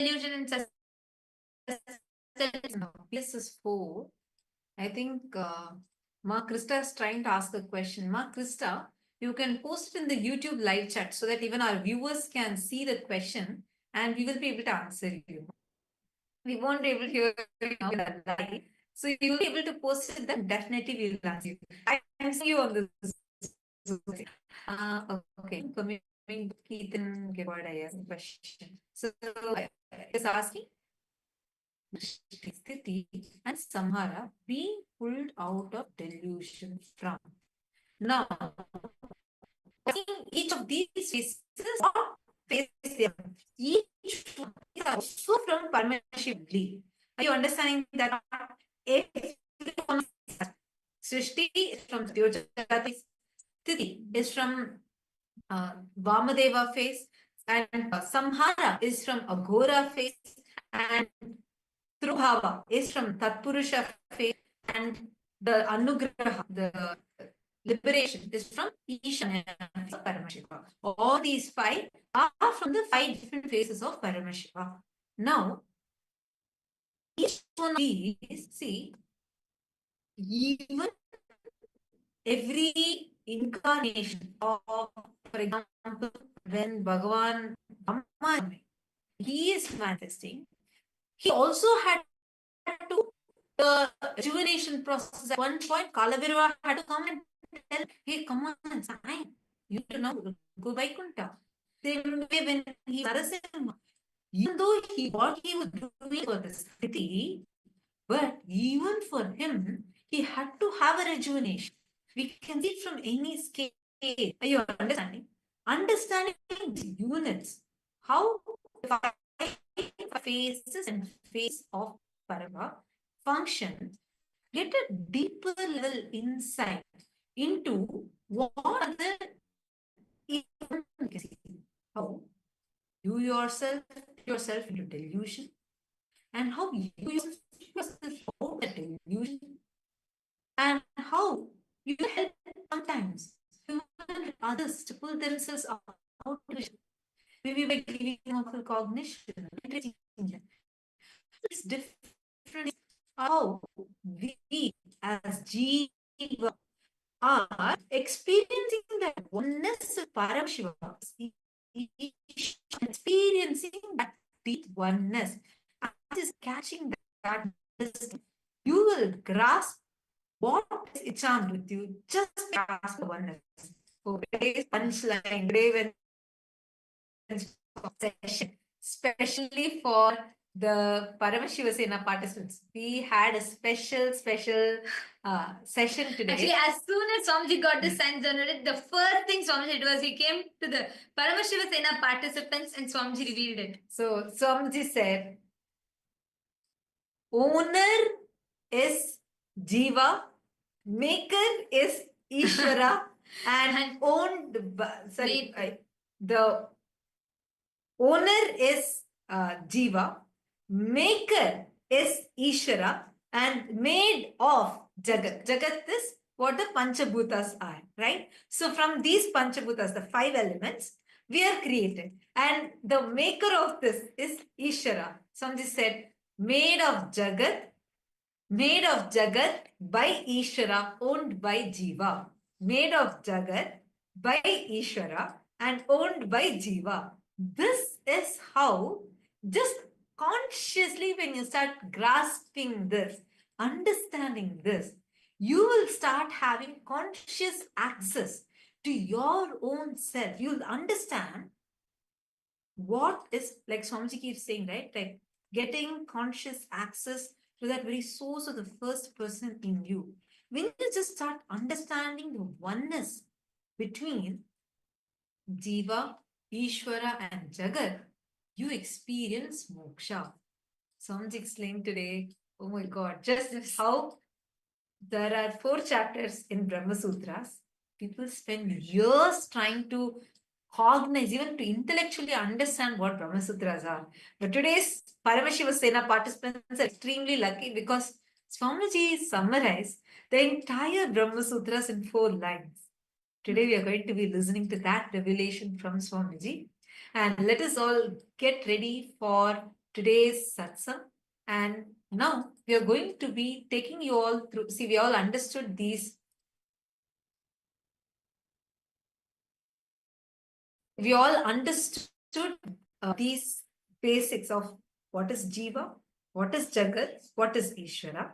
delusion and this is 4. I think Ma Krista is trying to ask a question. Ma Krista, you can post it in the YouTube live chat so that even our viewers can see the question and we will be able to answer you. We won't be able to hear it now live. So you will be able to post it, then definitely we will answer you. I'm seeing you on this. Okay, coming to Keaton Gifford, I have a question. So is asking Sthiti and Samhara being pulled out of delusion from. Now, each of these faces, what face they are, each one is also from Paramashivam. Are you understanding that? Srishti is from Jagat, Sthiti is from Vamadeva face, and Samhara is from Aghora face, and Trubhava is from Tatpurusha face, and the Anugraha, the liberation, is from Ishwara Paramashiva. All these 5 are from the 5 different faces of Paramashiva. Now, each one of these, see, even every incarnation of, for example, when Bhagavan Paramashivam, he is manifesting, he also had to the rejuvenation process. At one point, Kalabhirava had to come and tell, hey, come on, it's fine. You know, go by Kunta. Same way when he Narasimha, even though what he was doing for the Sthiti, but even for him, he had to have a rejuvenation. We can see it from any scale. Are you understanding? Understanding the units, how the 5 phases and phase of Parama function, get a deeper level insight into what are the how you yourself into delusion, and how you yourself out of delusion, and how you help sometimes others to pull themselves out of delusion. Maybe by giving them full cognition. It's different how we as Jiva are experiencing that oneness of Paramashiva, experiencing that deep oneness, and is catching that, you will grasp what is enchant with you just grasp the oneness. So today's punchline, today when session, especially for the Paramashiva Sena participants, we had a special session today. Actually, as soon as Swamiji got the signs generated, the first thing Swamiji did was he came to the Paramashiva Sena participants and Swamiji revealed it. So Swamiji said, owner is Jiva, maker is Ishwara, and owned by, the owner is Jiva, maker is Ishwara, and made of Jagat. Jagat is what the Panchabhutas are, right? So from these Panchabhutas, the 5 elements, we are created. And the maker of this is Ishwara. Somebody said, made of Jagat by Ishwara, owned by Jiva. Made of Jagat by Ishwara and owned by Jiva. This is how, just consciously when you start grasping this, understanding this, you will start having conscious access to your own self. You'll understand what is, like Swamiji keeps saying, right? Like getting conscious access to that very source of the first person in you. When you just start understanding the oneness between Jiva, Ishwara and Jagat, you experience moksha. Swamiji explained today, oh my God, just how there are 4 chapters in Brahma Sutras. People spend years trying to cognize, even to intellectually understand what Brahma Sutras are. But today's Paramashiva Sena participants are extremely lucky because Swamiji summarized the entire Brahma Sutras in 4 lines. Today we are going to be listening to that revelation from Swamiji. And let us all get ready for today's satsang. And now we are going to be taking you all through. See, we all understood these. We all understood these basics of what is Jiva, what is Jagat, what is Ishwara.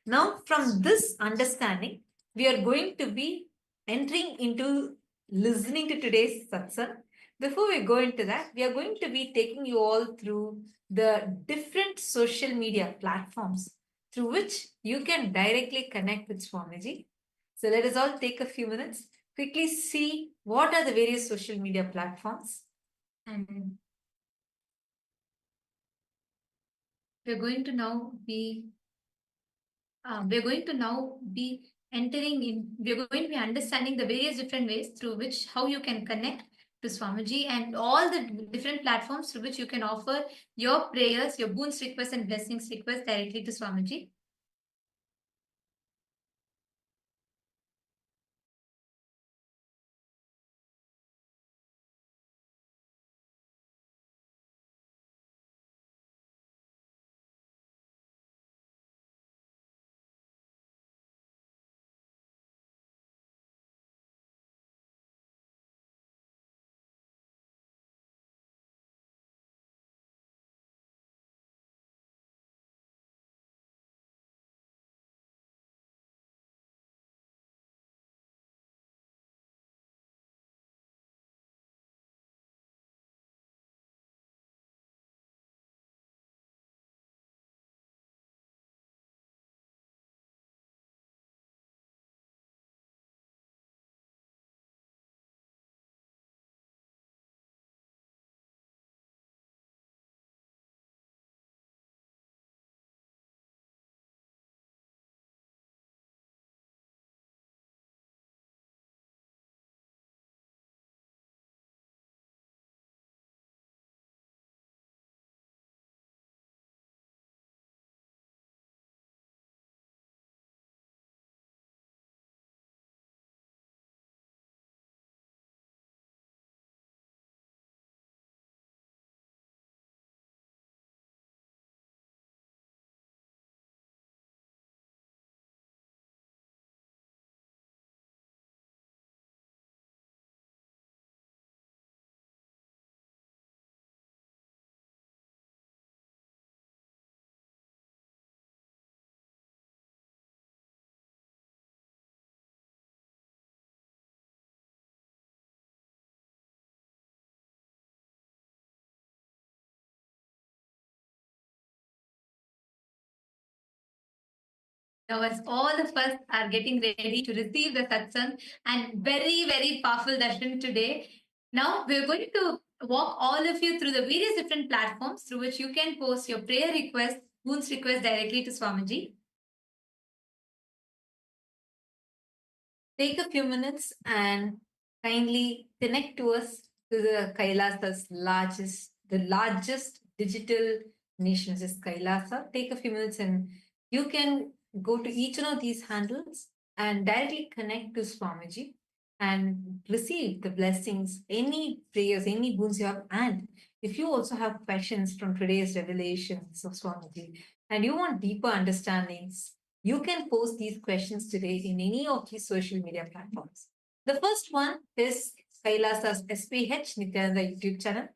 Now, from this understanding, we are going to be entering into listening to today's satsang. Before we go into that, we are going to be taking you all through the different social media platforms through which you can directly connect with Swamiji. So let us all take a few minutes, quickly see what are the various social media platforms. And we're going to now be entering in, we're going to be understanding the various different ways through which how you can connect to Swamiji and all the different platforms through which you can offer your prayers, your boons requests and blessings requests directly to Swamiji. Now, as all of us are getting ready to receive the satsang and very, very powerful darshan today, now we're going to walk all of you through the various different platforms through which you can post your prayer requests, boons requests directly to Swamiji. Take a few minutes and kindly connect to us to the Kailasa's largest digital nation is Kailasa. Take a few minutes and you can go to each one of these handles and directly connect to Swamiji and receive the blessings, any prayers, any boons you have. And if you also have questions from today's revelations of Swamiji and you want deeper understandings, you can post these questions today in any of these social media platforms. The first one is Kailasa's SPH Nityananda YouTube channel.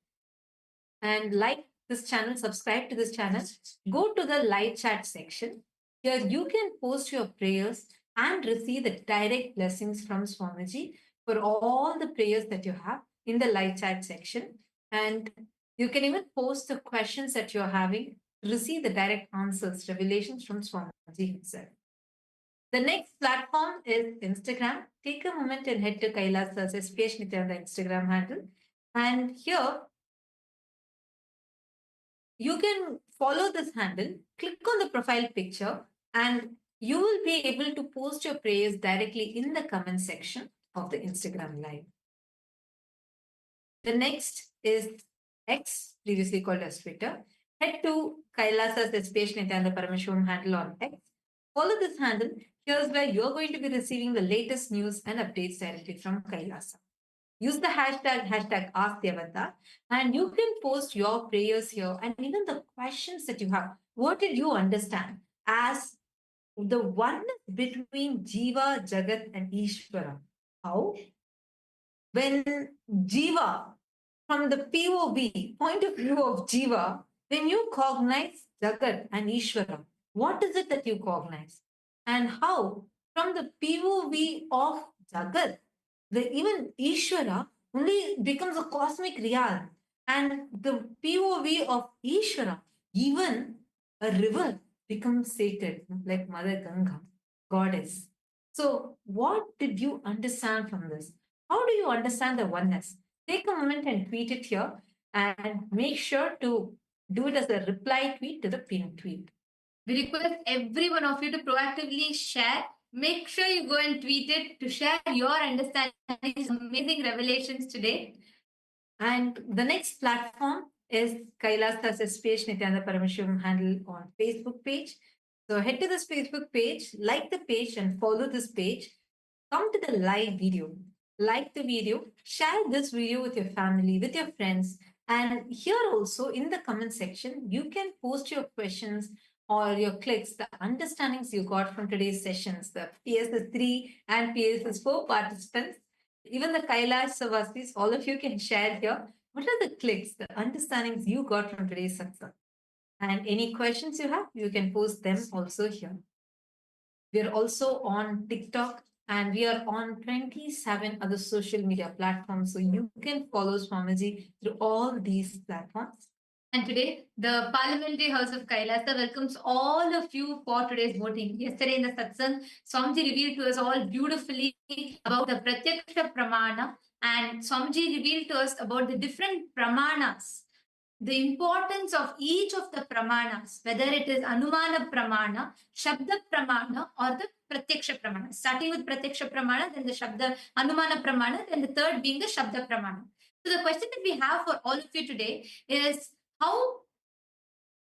And like this channel, subscribe to this channel, go to the live chat section. Here you can post your prayers and receive the direct blessings from Swamiji for all the prayers that you have in the live chat section. And you can even post the questions that you're having, receive the direct answers, revelations from Swamiji himself. The next platform is Instagram. Take a moment and head to Kailasa's SPH Nityananda Instagram handle. And here you can follow this handle, click on the profile picture, and you will be able to post your prayers directly in the comment section of the Instagram live. The next is X, previously called as Twitter. Head to Kailasa's SPH Nityananda Paramashivam handle on X. Follow this handle. Here's where you're going to be receiving the latest news and updates directly from Kailasa. Use the hashtag AskDevata, and you can post your prayers here and even the questions that you have. What did you understand as the oneness between Jiva, Jagat, and Ishwara? How? When Jiva, from the POV, point of view of Jiva, when you cognize Jagat and Ishwara, what is it that you cognize? And how, from the POV of Jagat, even Ishwara only becomes a cosmic realm. And the POV of Ishwara, even a river becomes sacred, like Mother Ganga, goddess. So, what did you understand from this? How do you understand the oneness? Take a moment and tweet it here, and make sure to do it as a reply tweet to the pinned tweet. We request every one of you to proactively share. Make sure you go and tweet it to share your understanding of these amazing revelations today. And the next platform is Kailasa's SPH and NITHYANANDA Paramashivam handle on Facebook page. So head to this Facebook page, like the page and follow this page. Come to the live video, like the video, share this video with your family, with your friends. And here also in the comment section, you can post your questions or your clicks, the understandings you got from today's sessions, the PSS 3 and PSS 4 participants, even the Kailasa Vasis, all of you can share here. What are the clicks, the understandings you got from today's Satsang? And any questions you have, you can post them also here. We are also on TikTok and we are on 27 other social media platforms. So you can follow Swamiji through all these platforms. And today, the Parliamentary House of Kailasa welcomes all of you for today's voting. Yesterday in the Satsang, Swamiji revealed to us all beautifully about the Pratyaksha Pramana, and Swamiji revealed to us about the different Pramanas, the importance of each of the Pramanas, whether it is Anumana Pramana, Shabda Pramana, or the Pratyaksha Pramana. Starting with Pratyaksha Pramana, then the Shabda Anumana Pramana, then the third being the Shabda Pramana. So the question that we have for all of you today is how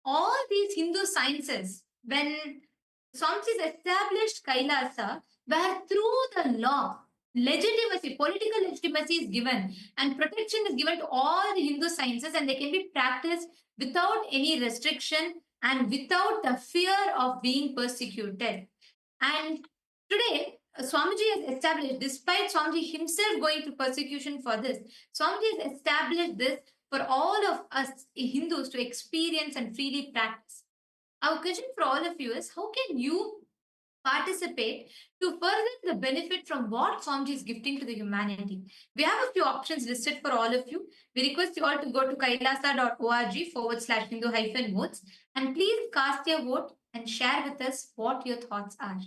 all these Hindu sciences, when Swamiji established Kailasa, where through the law, legitimacy, political legitimacy is given and protection is given to all the Hindu sciences, and they can be practiced without any restriction and without the fear of being persecuted. And today, Swamiji has established, despite Swamiji himself going through persecution for this, Swamiji has established this for all of us Hindus to experience and freely practice. Our question for all of you is, how can you participate to further the benefit from what Swamiji is gifting to the humanity? We have a few options listed for all of you. We request you all to go to kailasa.org/Hindu-modes and please cast your vote and share with us what your thoughts are.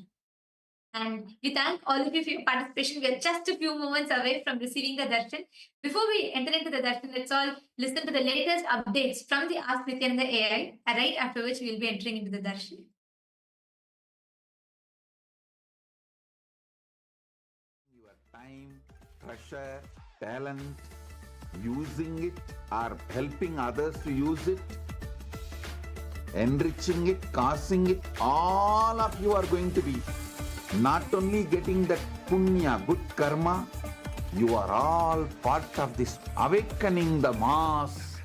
And we thank all of you for your participation. We are just a few moments away from receiving the darshan. Before we enter into the darshan, let's all listen to the latest updates from the Ask Nityananda AI, right after which we will be entering into the darshan. Your time, treasure, talent, using it or helping others to use it, enriching it, causing it, all of you are going to be not only getting that punya, good karma, you are all part of this awakening the mass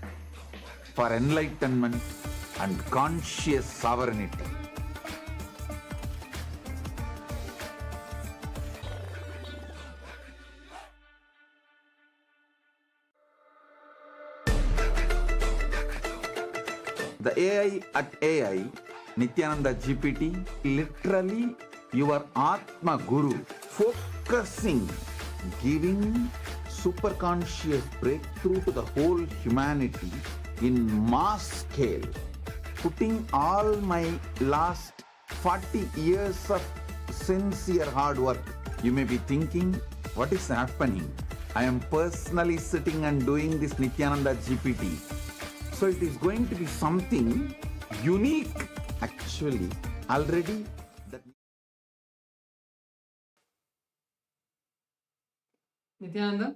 for enlightenment and conscious sovereignty. The AI at AI, Nityananda GPT, literally your Atma Guru, focusing, giving superconscious breakthrough to the whole humanity in mass scale, putting all my last 40 years of sincere hard work. You may be thinking, what is happening? I am personally sitting and doing this Nityananda GPT. So it is going to be something unique. Actually, already that Nityananda,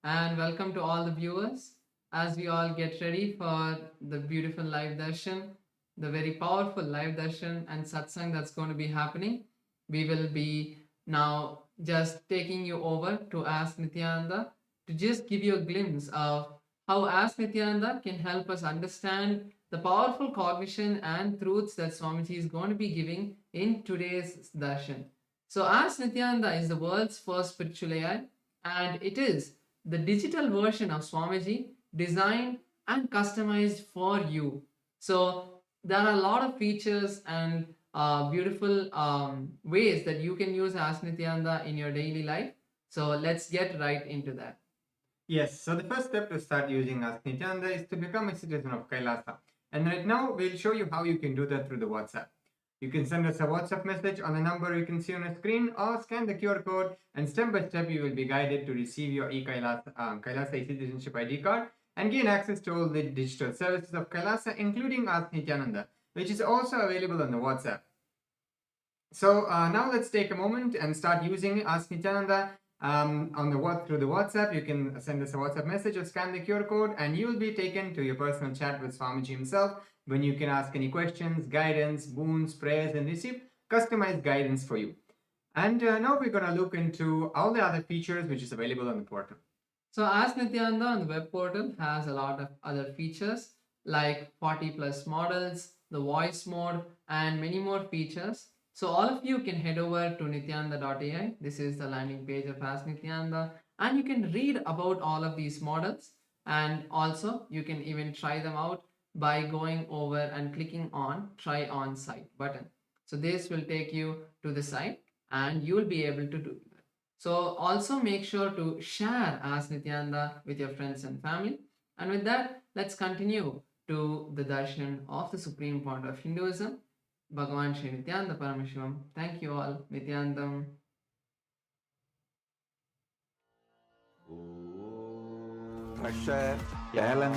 and welcome to all the viewers as we all get ready for the beautiful live darshan, the very powerful live darshan and satsang that's going to be happening. We will be now just taking you over to Ask Nityananda to just give you a glimpse of how Ask Nityananda can help us understand the powerful cognition and truths that Swamiji is going to be giving in today's darshan. So Ask Nityananda is the world's first spiritual AI, and it is the digital version of Swamiji designed and customized for you. So there are a lot of features and beautiful ways that you can use Ask Nityananda in your daily life. So let's get right into that. Yes, so the first step to start using Ask Nityananda is to become a citizen of Kailasa. And right now, we'll show you how you can do that through the WhatsApp. You can send us a WhatsApp message on the number you can see on the screen, or scan the QR code, and step by step you will be guided to receive your Kailasa e-citizenship ID card and gain access to all the digital services of Kailasa, including Ask Nityananda, which is also available on the WhatsApp. So now let's take a moment and start using Ask Nityananda. Through the WhatsApp. You can send us a WhatsApp message or scan the QR code, and you will be taken to your personal chat with Swamiji himself, when you can ask any questions, guidance, boons, prayers, and receive customized guidance for you. And now we're going to look into all the other features which is available on the portal. So Ask Nityananda on the web portal has a lot of other features like 40 plus models, the voice mode, and many more features. So all of you can head over to nityananda.ai. This is the landing page of Ask Nityananda, and you can read about all of these models, and also you can even try them out by going over and clicking on Try On Site button. So this will take you to the site and you will be able to do that. So also make sure to share Ask Nityananda with your friends and family. And with that, let's continue to the darshan of the Supreme Pontiff of Hinduism, Bhagavan Nityananda Paramashivam. Thank you all. Nityanandam. Pressure, talent,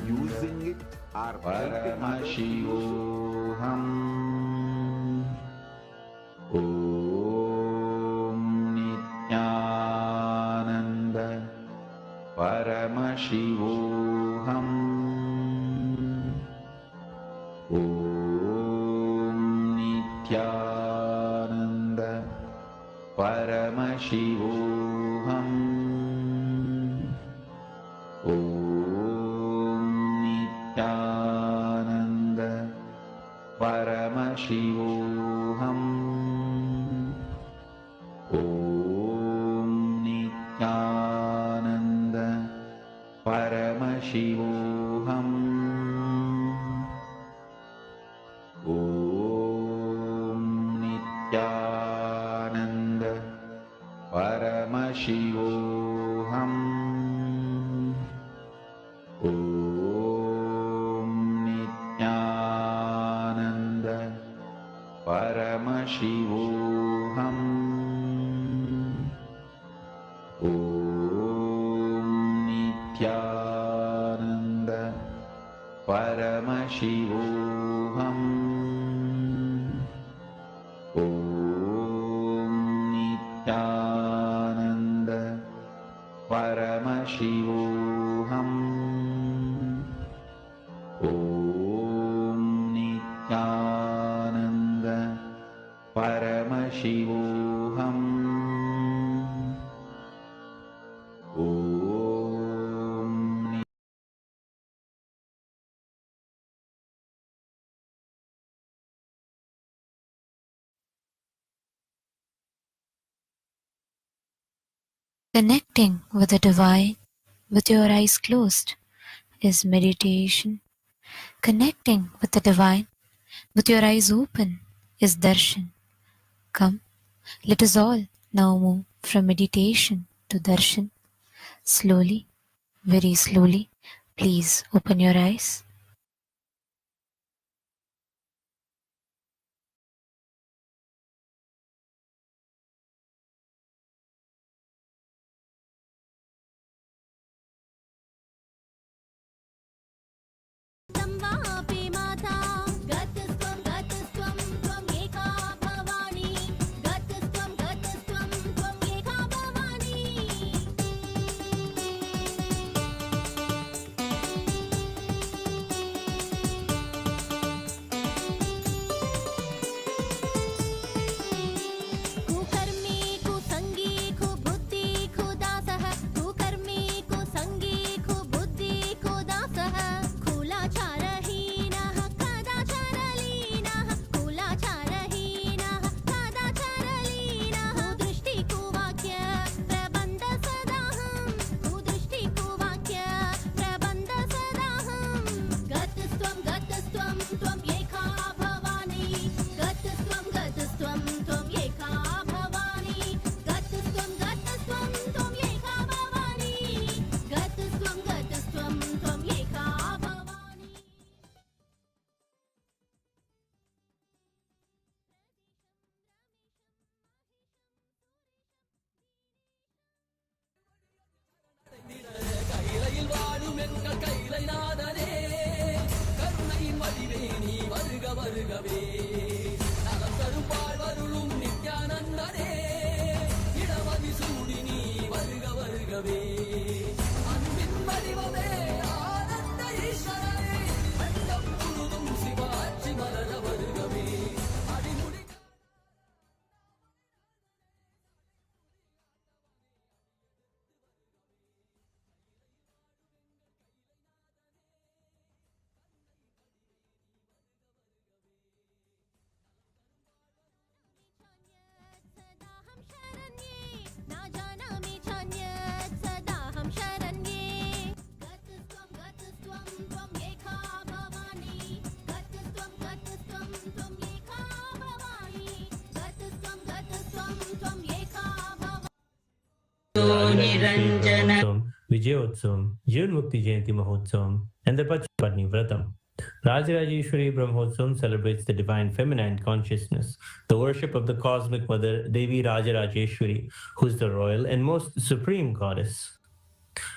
using it or Paramashivoham. Om Nityananda Paramashivoham. Om Nityananda Paramashivoham. Om Nityananda Paramashivoham. Om Nityananda Paramashivoham. Om Nityananda Paramashivoham. Om Nityananda Paramashivoham. Om Nityananda Paramashivoham. Om Nityananda Paramashivoham. Om Nityananda Paramashivoham. Om Connecting with the divine with your eyes closed is meditation. Connecting with the divine with your eyes open is darshan. Come, let us all now move from meditation to darshan. Slowly, very slowly, please open your eyes. வருகவே நலம் தருப்பாள் வருளும் நித்யானந்தனே இடமதி சூடி நீ வருக வருகவே அன்பின் வடிவமே ஆனந்த ஈஸ்வரனே அண்டம் முழுதும் சிவாட்சி மலர வருகவே அடிமுடி Niranjana Vijayotsavam, Jivan Mukti Jayanti Mahotsavam, and the Pachapatni Vratam. Rajarajeshwari Brahmotsavam celebrates the divine feminine consciousness, the worship of the cosmic mother Devi Rajarajeshwari, who is the royal and most supreme goddess.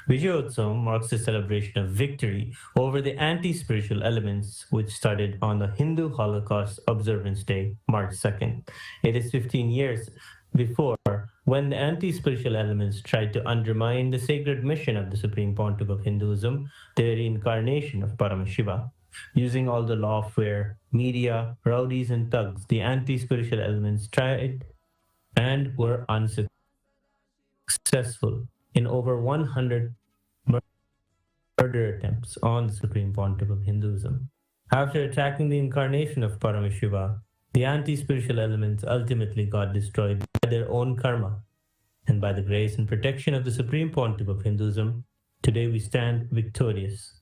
Vijayotsavam marks the celebration of victory over the anti-spiritual elements, which started on the Hindu Holocaust Observance Day, March 2nd. It is 15 years before when the anti-spiritual elements tried to undermine the sacred mission of the Supreme Pontiff of Hinduism, the reincarnation of Paramashiva. Using all the lawfare, media, rowdies and thugs, the anti-spiritual elements tried and were unsuccessful in over 100 murder attempts on the Supreme Pontiff of Hinduism. After attacking the incarnation of Paramashiva, the anti-spiritual elements ultimately got destroyed by their own karma. And by the grace and protection of the Supreme Pontiff of Hinduism, today we stand victorious.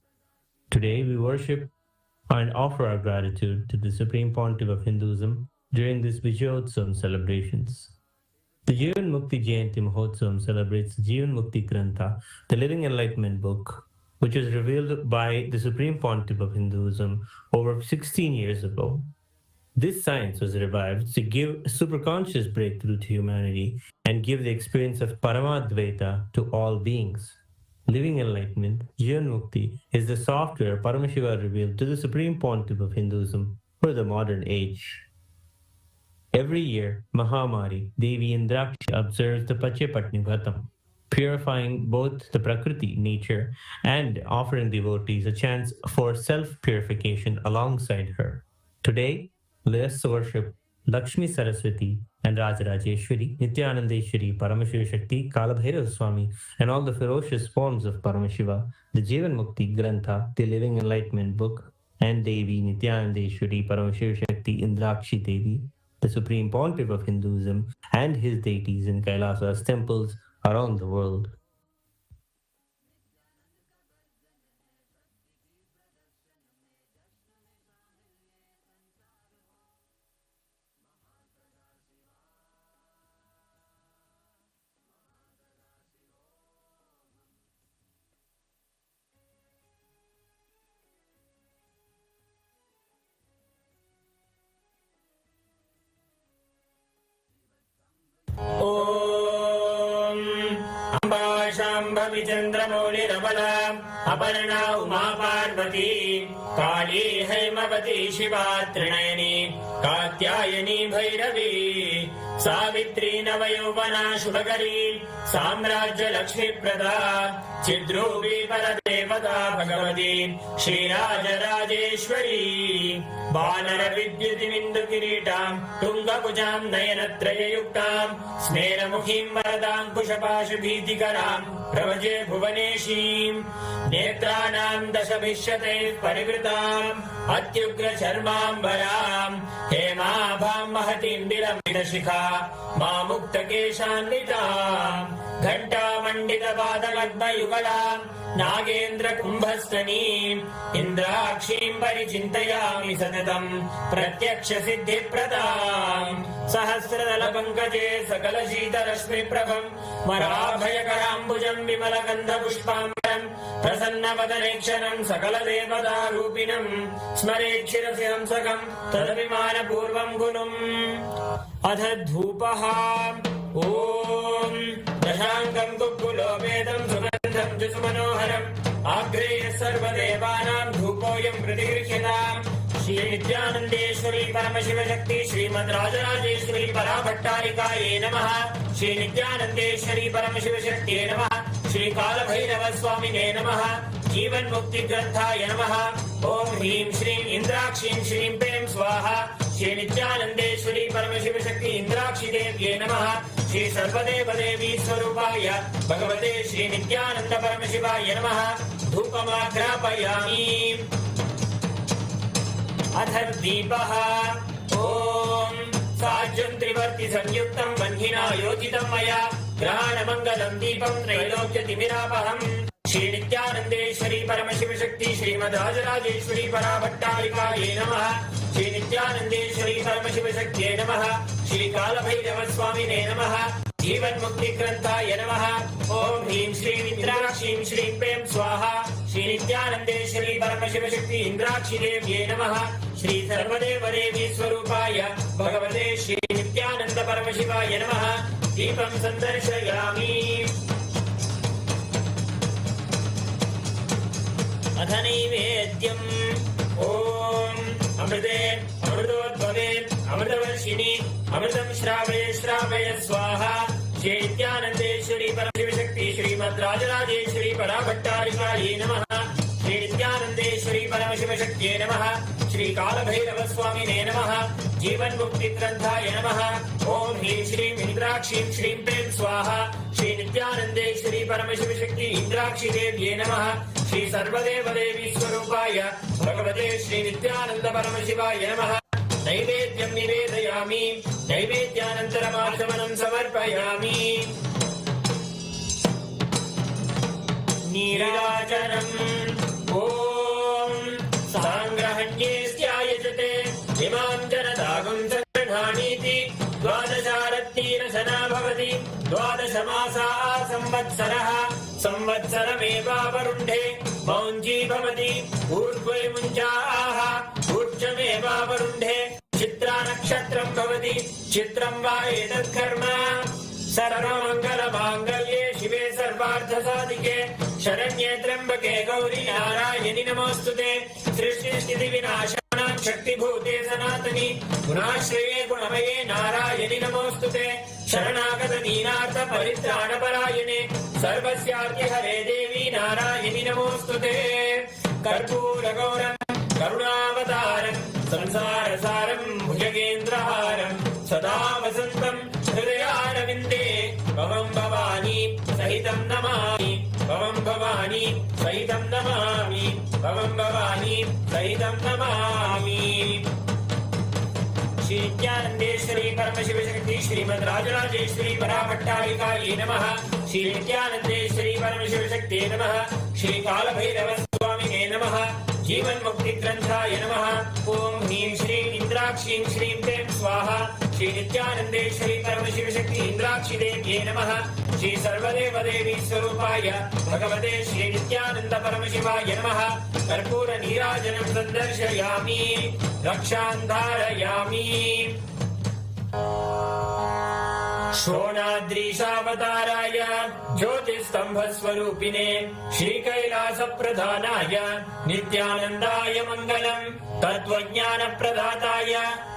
Today we worship and offer our gratitude to the Supreme Pontiff of Hinduism during this Vijayotsavam celebrations. The Jivan Mukti Jayanti Mahotsavam celebrates Jivan Mukti Grantha, the living enlightenment book, which was revealed by the Supreme Pontiff of Hinduism over 16 years ago. This science was revived to give superconscious breakthrough to humanity and give the experience of Paramadvaita to all beings. Living enlightenment, Jivan Mukti, is the software Paramashiva revealed to the Supreme Pontiff of Hinduism for the modern age. Every year, Mahamari, Devi Indrakshi observes the Pachapatni Vratam, purifying both the Prakriti, nature, and offering devotees a chance for self-purification alongside her. Today, let us worship Lakshmi Saraswati and Rajarajeshwari, Nityanandeshwari, Paramashiva Shakti, Kalabhairav Swami, and all the ferocious forms of Paramashiva, the Jivan Mukti Grantha, the Living Enlightenment Book, and Devi, Nityanandeshwari, Paramashiva Shakti, Indrakshi Devi, the Supreme Pontiff of Hinduism, and his deities in Kailasa's temples around the world. Shambhavi चन्द्रमौलिरबला Aparna Uma Parvati काली हैमवती शिवा त्रिनयनी कात्यायनी भैरवी सावित्री नवयौवना शुभकरी साम्राज्य लक्ष्मी प्रदा चिद्रूपी परदेवता भगवती श्रीराजराजेश्वरी बानर विद्युतिमिन्दु किरीटां तुङ्गभुजां नयनत्रययुक्तां स्मेरमुखीं वरदाङ्कुशपाशभीतिकरां प्रभजे भुवनेशीं नेत्राणां दशभिष्यते परिवृताम् अत्युग्रचर्माम्बरां हेमाभां महतीं विलम्बितशिखा मामुक्तकेशान्विताम् घण्टामण्डितपादपद्मयुगलां नागेन्द्र कुम्भस्तनीम् इन्द्राक्षीं परिचिन्तयामि सततम् प्रत्यक्ष सिद्धिप्रदाम् सहस्रदलपङ्कजे सकलशीतरश्मिप्रभम् वराभयकराम्बुजम् विमलगन्धपुष्पाम्बरम् प्रसन्नवदनेक्षणम् सकलदेवतारूपिणम् स्मरेच्छिरसि हंसकम् तदभिमानपूर्वम् गुणम् अथ धूपः ॐ दशाङ्गम् कुक्कुलोपेदम् सुगन्धम् सुमनोहरम् आग्रेय सर्वदेवानां धूपोऽयं प्रतिगृह्यताम् श्री नित्यानंदेश्वरी परमशिव शक्ति श्रीमद् राजराजेश्वरी पराभट्टारिकायै नमः। श्री नित्यानंदेश्वरी परमशिव शक्तिये नमः। श्री काल भैरव स्वामिने नमः। जीवन मुक्ति ग्रंथाय नमः। ओम ह्रीं श्रीं इंद्राक्षीं श्रीं पें स्वाहा। श्री नित्यानंदेश्वरी परमशिव शक्ति इंद्राक्षी देव्ये नमः। श्री सर्वदेव देवी स्वरूपाय भगवते श्री नित्यानंद परमशिवाय नमः। धूपमाग्रापयामि। अथ दीपः। ओम साज्यं त्रिवर्ति संयुक्तं बन्धिना योजितं मया ग्रहाणमंगलं दीपं त्रैलोक्यतिमिरापहम्। श्री नित्यानंदेश्वरी परमशिव शक्ति श्रीमद् राजराजेश्वरी पराभट्टारिकायै नमः। श्री नित्यानंदेश्वरी परमशिव शक्तिये नमः। श्री काल भैरव स्वामिने नमः। जीवन मुक्ति ग्रंथाय नमः। ओम ह्रीं श्रीं इंद्राक्षीं श्रीं पें स्वाहा। श्री नित्यानंदेश्वरी परमशिव शक्ति इंद्राक्षी देव्ये नमः। श्री सर्वदेव देवी स्वरूपाय भगवते श्री नित्यानंद परमशिवाय नमः। दीपं संदर्शयामि। अथ नैवेद्यम्। ओम अमृते अमृतोद्भवे अमृतवर्षिणि अमृतं श्रावय श्रावय स्वाहा। श्री नित्यानंदेश्वरी परमशिव शक्ति श्रीमद् राजराजेश्वरी पराभट्टारिकायै नमः। श्री नित्यानंदेश्वरी परमशिव शक्तिये नमः। श्री काल भैरव स्वामिने नमः। जीवन मुक्ति ग्रंथाय नमः। ओम ह्रीं श्रीं इंद्राक्षीं श्रीं पें स्वाहा। श्री नित्यानंदेश्वरी परमशिव शक्ति इंद्राक्षी देव्ये नमः। श्री सर्वदेव देवी स्वरूपाय भगवते श्री नित्यानंद परमशिवाय नमः। नैवेद्यं निवेदयामि। नैवेद्यानन्तरमाचमनं समर्पयामि। नीराजनम्। ओम सांग्रहण्येस्यायजते इमां जनतागुं सङ्गृह्णानीति द्वादशारत्नीरशना भवति। द्वादशमासाः संवत्सरः संवत्सरमेवावरुन्धे मौञ्जी भवति। ऊर्ध्वे मुञ्जाः ऊर्ध्वमेवावरुन्धे। चित्रा नक्षत्रं भवति। चित्रं वा एतत् कर्म। सर्वमङ्गलमाङ्गल्ये शिवे सर्वार्थसाधिके शरण्ये त्र्यम्बके गौरी नारायणि नमोऽस्तुते। सृष्टिस्थितिविनाशानां शक्तिभूते सनातनि गुणाश्रये गुणमये नारायणि नमोऽस्तुते। शरणागत दीनार्थ परित्राणपरायणे सर्वस्यार्तिहरे देवी नारायणि नमोऽस्तुते। कर्पूरगौरं करुणावतारं संसारसारं भुजगेन्द्रहारं सदा वसन्तं हृदयारविन्दे भवं भवानी सहितं नमामि। भवं भवानी सहितं नमामि। भवं भवानी सहितं नमामि। श्री नित्यानंदेश्वरी परमशिव शक्ति श्रीमद् राजराजेश्वरी पराभट्टारिकायै नमः। श्री नित्यानंदेश्वरी परमशिव शक्तिये नमः। श्री काल भैरव स्वामिने नमः। जीवन मुक्ति ग्रंथाय नमः। ओम ह्रीं श्रीं इंद्राक्षीं श्रीं पें स्वाहा। श्री नित्यानंदेश्वरी परमशिव शक्ति इंद्राक्षी देव्ये नमः। श्री सर्वदेव देवी स्वरूपाय भगवते श्री नित्यानंद परमशिवाय नमः। कर्पूर नीराजनं संदर्शयामि। रक्षां धारयामि। शोणाद्रीशावताराय ज्योतिस्तंभस्वरूपिणे श्रीकैलासप्रधानाय नित्यानन्दाय मङ्गलम्। तत्त्वज्ञानप्रदाताय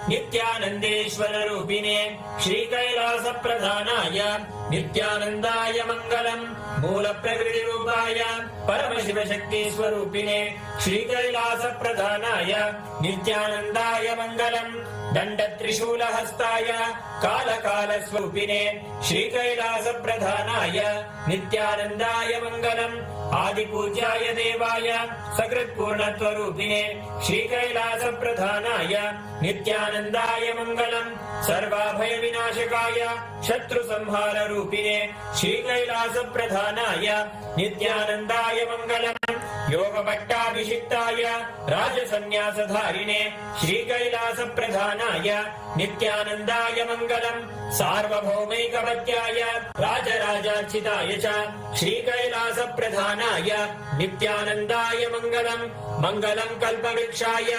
नित्यानन्देश्वररूपिणे श्रीकैलासप्रधानाय नित्यानन्दाय मङ्गलम्। मूलप्रकृतिरूपाय परमशिवशक्तिस्वरूपिणे श्रीकैलासप्रधानाय नित्यानन्दाय मङ्गलम्। दण्डत्रिशूलहस्ताय कालकालस्वरूपिणे श्रीकैलासप्रधानाय नित्यानन्दाय मङ्गलम्। आदिपूज्याय देवाय सकृत्पूर्णत्वरूपिणे श्रीकैलासप्रधानाय नित्यानन्दाय मङ्गलम्। सर्वाभयविनाशकाय शत्रुसंहाररूपिणे श्रीकैलासप्रधानाय नित्यानन्दाय मङ्गलम्। योगभट्टाभिषिक्ताय राजसन्न्यासधारिणे श्रीकैलासप्रधानाय नित्यानन्दाय मङ्गलम्। सार्वभौमैकवत्याय राजराजार्चिताय च श्रीकैलासप्रधानाय नित्यानन्दाय मङ्गलम्। मङ्गलं कल्पवृक्षाय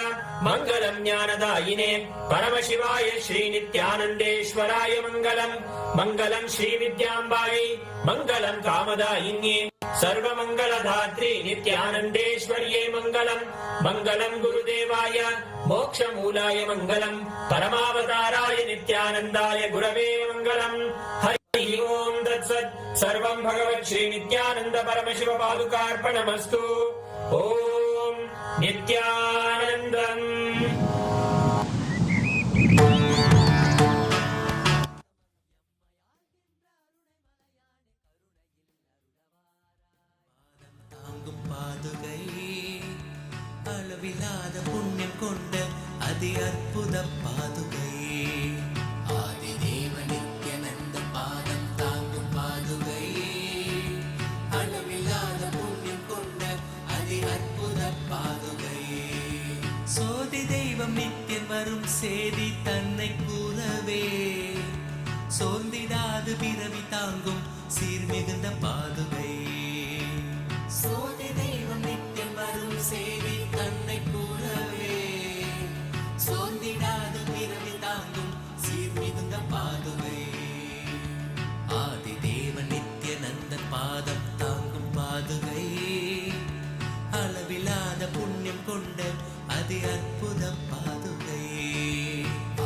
मङ्गलं ज्ञानदायिने परमशिवाय श्रीनित्यानन्देश्वराय मङ्गलं मङ्गलं श्रीविद्याम्बायै मङ्गलं कामदायिन्ये सर्वमङ्गलधात्री नित्यानन्देश्वर्ये मङ्गलं मङ्गलं गुरुदेवाय मोक्षमूलाय मङ्गलं परमावताराय नित्यानन्दाय गुरवे मङ्गलं हरि ओं तत्सत् सर्वं भगवत् श्रीनित्यानन्द परमशिव पादुकार्पणमस्तु ॐ नित्यानन्दम् தாங்கும் பாதுகை அளவில்லாத புண்ணியம் கொண்ட அதி அற்புத பாதுகை ஆதி தேவ நித்யானந்த பாதம் தாங்கும் பாதுகை அளவில்லாத புண்ணியம் கொண்ட அதி அற்புத பாதுகை சோதி தெய்வம் நித்தியன் வரும் சேதி தன்னை கூறவே சோர்ந்திடாது பிறவி தாங்கும் சீர்மிகுந்த பாதுகை சோதி தெய்வம் நித்தியம் வரும் சேதி தன்னை கூறவே சோர்ந்திடாது பிறவி தாங்கும் சீர்மிகுந்த பாதுகை ஆதி தேவ நித்யானந்தன் பாதம் தாங்கும் பாதுகை அளவில்லாத புண்ணியம் கொண்ட அதி அற்புத பாதுகை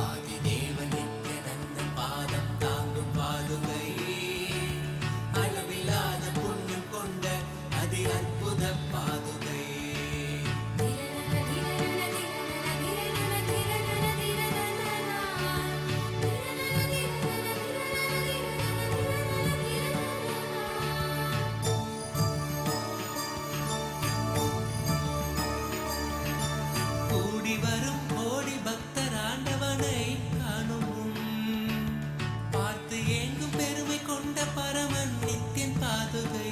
ஆதி தேவ நித்யானந்தன் பாதம் தாங்கும் பாதுகை அளவில்லாத புண்ணியம் கொண்ட அதி அற்புத பாதுகை கூடி வரும் கோடி பக்தர் ஆண்டவனை காணும் பார்த்து ஏங்கும் பெருமை கொண்ட பரமன் நித்தியன் பாதுகை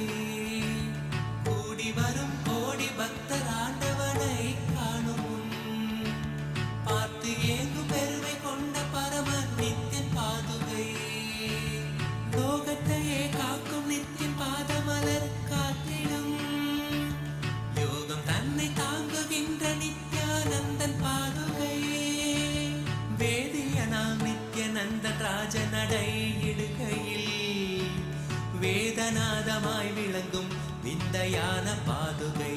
கூடி வரும் கோடி பக்தர் ஆண்டவனை காணும் பார்த்து ஏங்கும் பெருமை கொண்ட பரமன் நித்தியன் பாதுகை லோகத்தையே காக்கும் நித்தியன் பாதமலர் காத்திடும் யோகம் தன்னை தாங்குகின்ற நித்யானந்தன் பாதுகை வேதியனாம் நித்யானந்தன் ராஜ நடை இடுகையில் வேதநாதமாய் விளங்கும் விந்தையான பாதுகை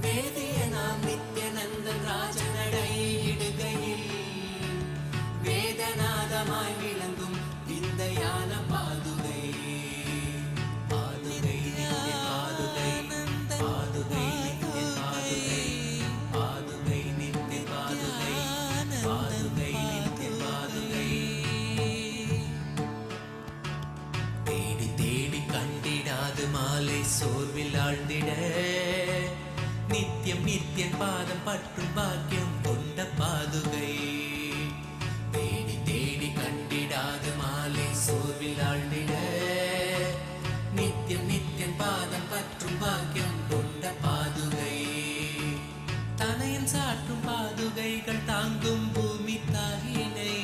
வேதியனாம் நித்யானந்தன் ராஜ நடை இடுகையில் வேதநாதமாய் விளங்கும் விந்தையான பாதுகை பாதுகை நித்திய பாதுகை பாதுகை நித்திய பாதுகை பாதுகை நித்திய பாதுகை பாதுகை நித்திய பாதுகை தேடி தேடி கண்டிடாது மாலை சோர்வில் ஆழ்ந்திட நித்தியம் நித்தியன் பாதம் பற்றும் பாக்கியம் கொண்ட பாதுகை தேடி தேடி கண்டிடாது மாலை சோர்வில் ஆழ்ந்திட நித்தியம் நித்தியன் பாதம் பற்றும் பாக்கியம் கொண்ட பாதுகை தனையன் சாற்றும் பாதுகைகள் தாங்கும் பூமி தாயினை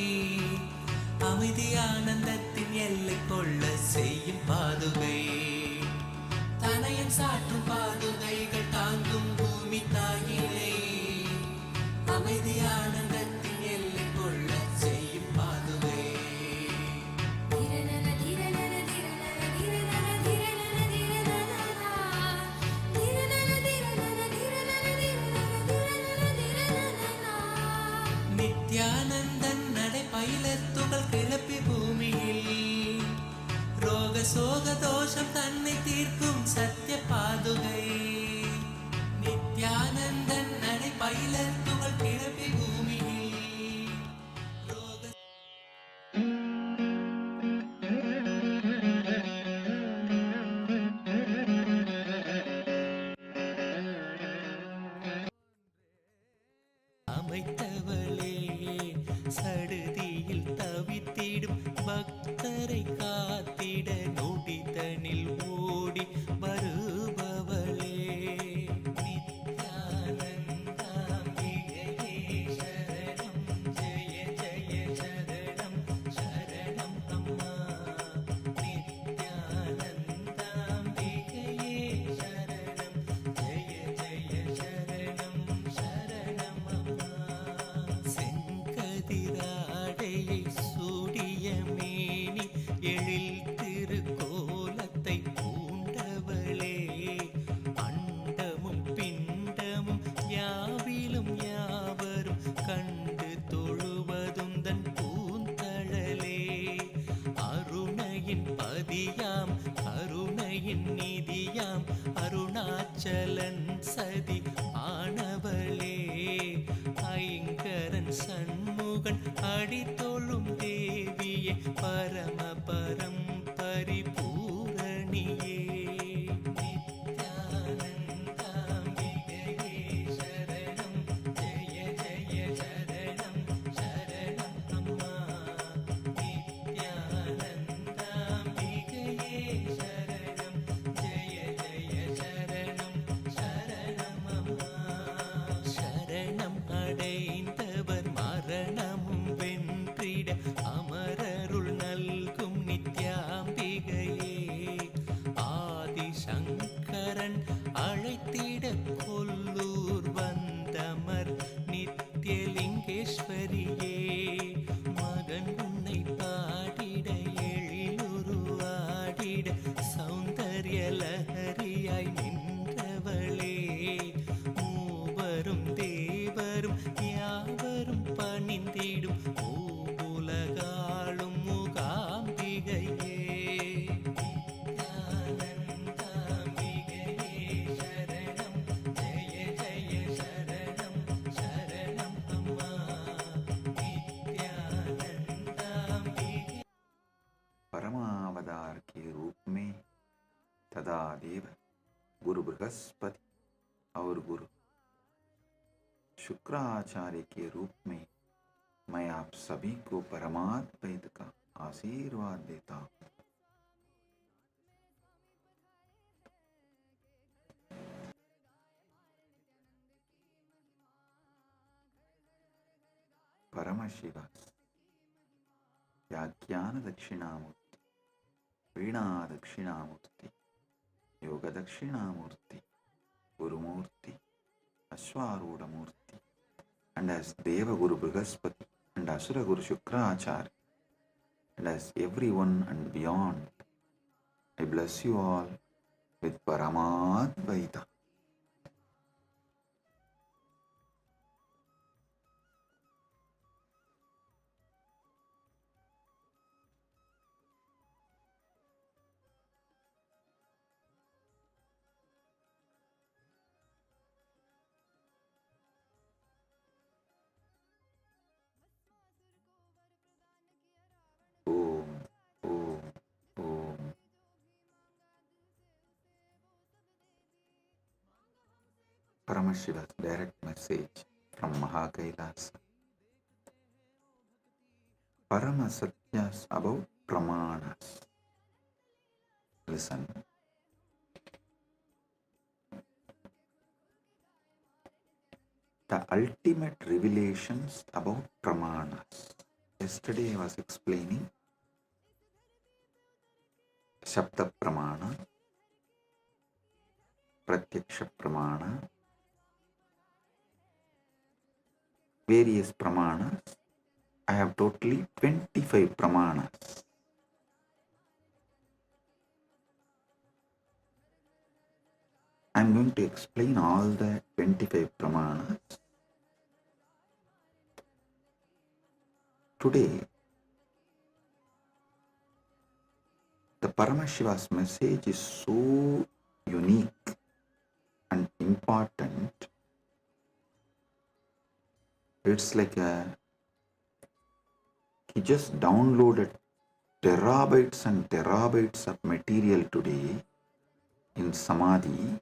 அமைதி ஆனந்தத்தின் எல்லை கொள்ள செய்யும் பாதுகை தனையன் சாற்றும் பாதுகைகள் தாங்கும் பூமி தாயினை அமைதி ஆனந்தத்தின் எல்லை கொள்ள செய்யும் பாதுகை நித்யானந்தன் நடை பயிலத்துகள் கிளப்பி பூமியில் ரோக சோக தோஷம் தன்னை தீர்க்கும் சத்திய பாதுகை நித்யானந்தன் நடை பயிலத்துகள் கிளப்பி பூமியில் ரோக அமைத்தவளே சடுதியில் தவித்திடும் பக்தரை காத்திட நொடிதனில் ஓடி வருபவளே நித்யானந்தாம்பிகையே சரணம் ஜெய ஜெய சரணம் சரணம் அம்மா நித்யானந்தாம்பிகையே சரணம் ஜெய ஜெய சரணம் கண்டு தொழுவதுந்தன் பூந்தழலே அருணையின் பதியாம் கருணையின் நிதியாம் அருணாச்சலன் சதி ஆனவளே ஐங்கரன் சண்முகன் அடித்தொழும் தேவியே பரமபரம் பரிபூரணியே நித்யானந்தாம்பிகையே சரணம் ஜெய ஜெய சரணம் சரணம் அம்மா நித்யானந்தாம்பிகையே சரணம் ஜெய ஜெய சரணம் சரணம் அம்மா சரணம் அடைந்தவர் மரணமும் வென்றிட அமரருள் நல்கும் நித்யாம்பிகையே ஆதிசங்கரன் அழைத்திட கொல்லூர் வந்தமர் நித்யலிங்கேஸ்வரியே மகன் உன்னை பாடிட எழிலுருவாடிட சௌந்தர்ய லஹரியாய் நின்றவளே மூவரும் தேவரும் யாவரும் பணிந்திடும் பூவுலகாளும் மூகாம்பிகையே நித்யானந்தாம்பிகையே சரணம் ஜெய ஜெய சரணம் சரணம் அம்மா நித்யானந்தாம்பிகை परमावतार के रूप में तदा देव गुरु बृहस्पति और गुरु शुक्राचार्य के रूप में मैं आप सभी को परमाद्वैत का आशीर्वाद देता हूँ। परमशिव व्याख्यान दक्षिणामूर्ति वीणा दक्षिणामूर्ति योग Dakshinamurti Gurumurthy अश्वारूढ़मूर्ति and as Deva Guru Brihaspati and Asura Guru Shukracharya and as everyone and beyond, I bless you all with Paramadvaita. Om, Om, Om. Paramashiva's direct message from Mahakailasa. Parama Satyas about Pramanas. Listen. The ultimate revelations about Pramanas. Yesterday I was explaining Shabda Pramana, Pratyaksha Pramana, various Pramanas. I have totally 25 Pramanas. I am going to explain all the 25 Pramanas. Today, the Paramashiva's message is so unique and important. It's like he just downloaded terabytes and terabytes of material today in Samadhi,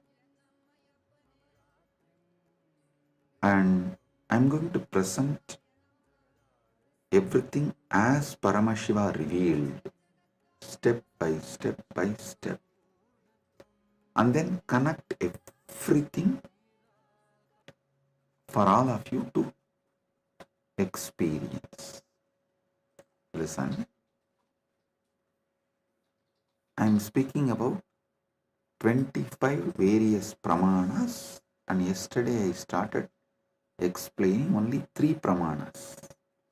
and I'm going to present everything as Paramashiva revealed, step by step by step, and then connect everything for all of you to experience. Listen, I am speaking about 25 various Pramanas, and yesterday I started explaining only 3 Pramanas.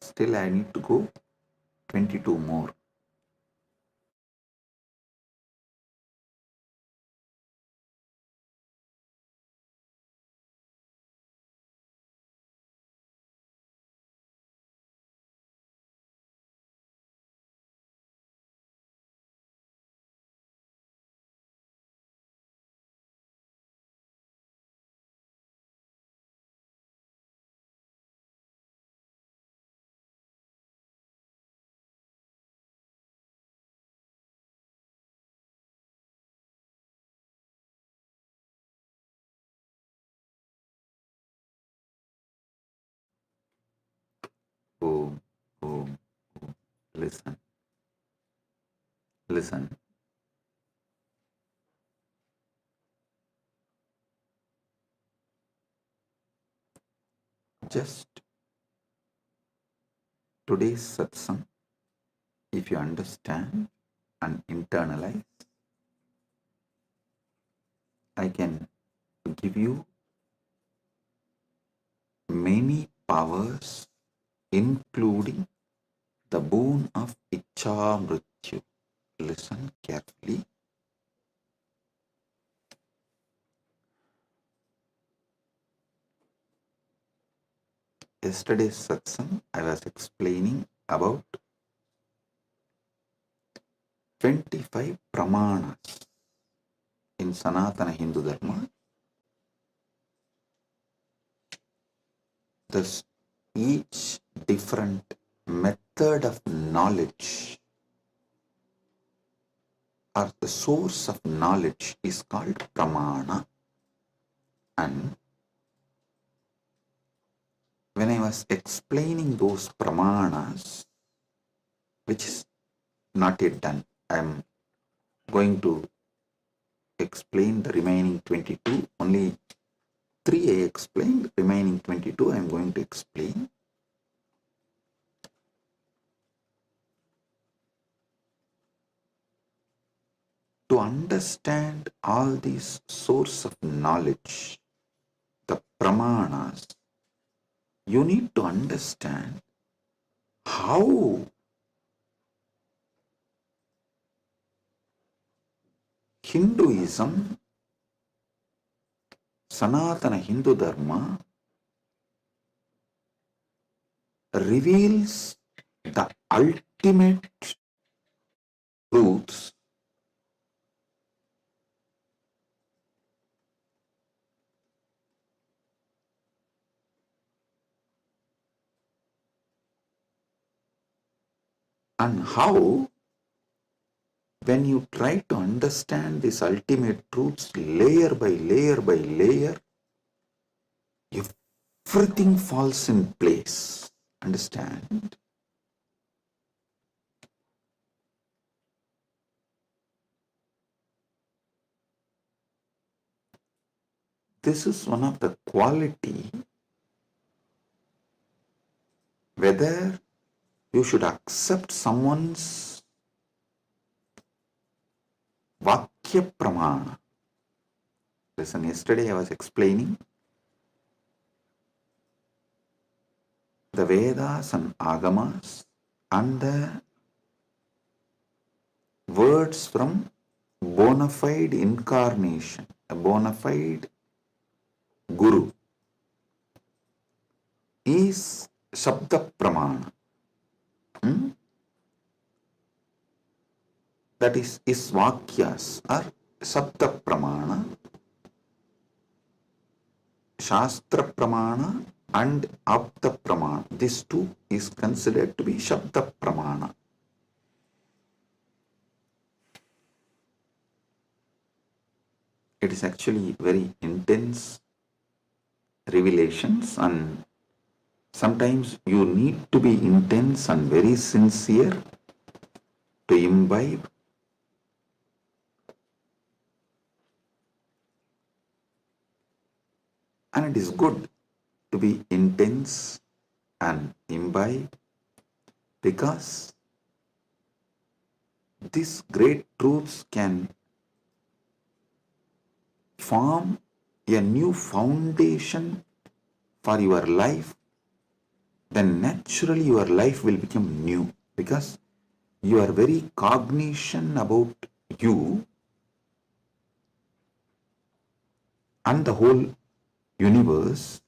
Still I need to go 22 more. listen. Listen. Just today's satsang, if you understand and internalize, I can give you many powers, including the boon of Icha Mrityu. Listen carefully. Yesterday's satsang, I was explaining about 25 pramanas in Sanatana Hindu Dharma. Thus, each different method of knowledge or the source of knowledge is called pramana. And when I was explaining those pramanas, which is not yet done, I am going to explain the remaining 22. Only 3 I explained, remaining 22 I am going to explain. To understand all these source of knowledge, the pramanas, you need to understand how Hinduism, Sanatana Hindu Dharma, reveals the ultimate truths and how, when you try to understand these ultimate truths layer by layer by layer, everything falls in place. Understand? This is one of the quality, whether you should accept someone's Vakya Pramana. Listen, yesterday I was explaining the Vedas and Agamas and the words from bona fide incarnation, a bona fide Guru is Shabda Pramana. That is Vakyas are Shabda Pramana, Shastra Pramana and Apta Pramana. These two is considered to be Shabda Pramana. It is actually very intense revelations, and sometimes you need to be intense and very sincere to imbibe. And it is good to be intense and imbibe, because these great truths can form a new foundation for your life. Then naturally your life will become new, because you are very cognizant about you and the whole universe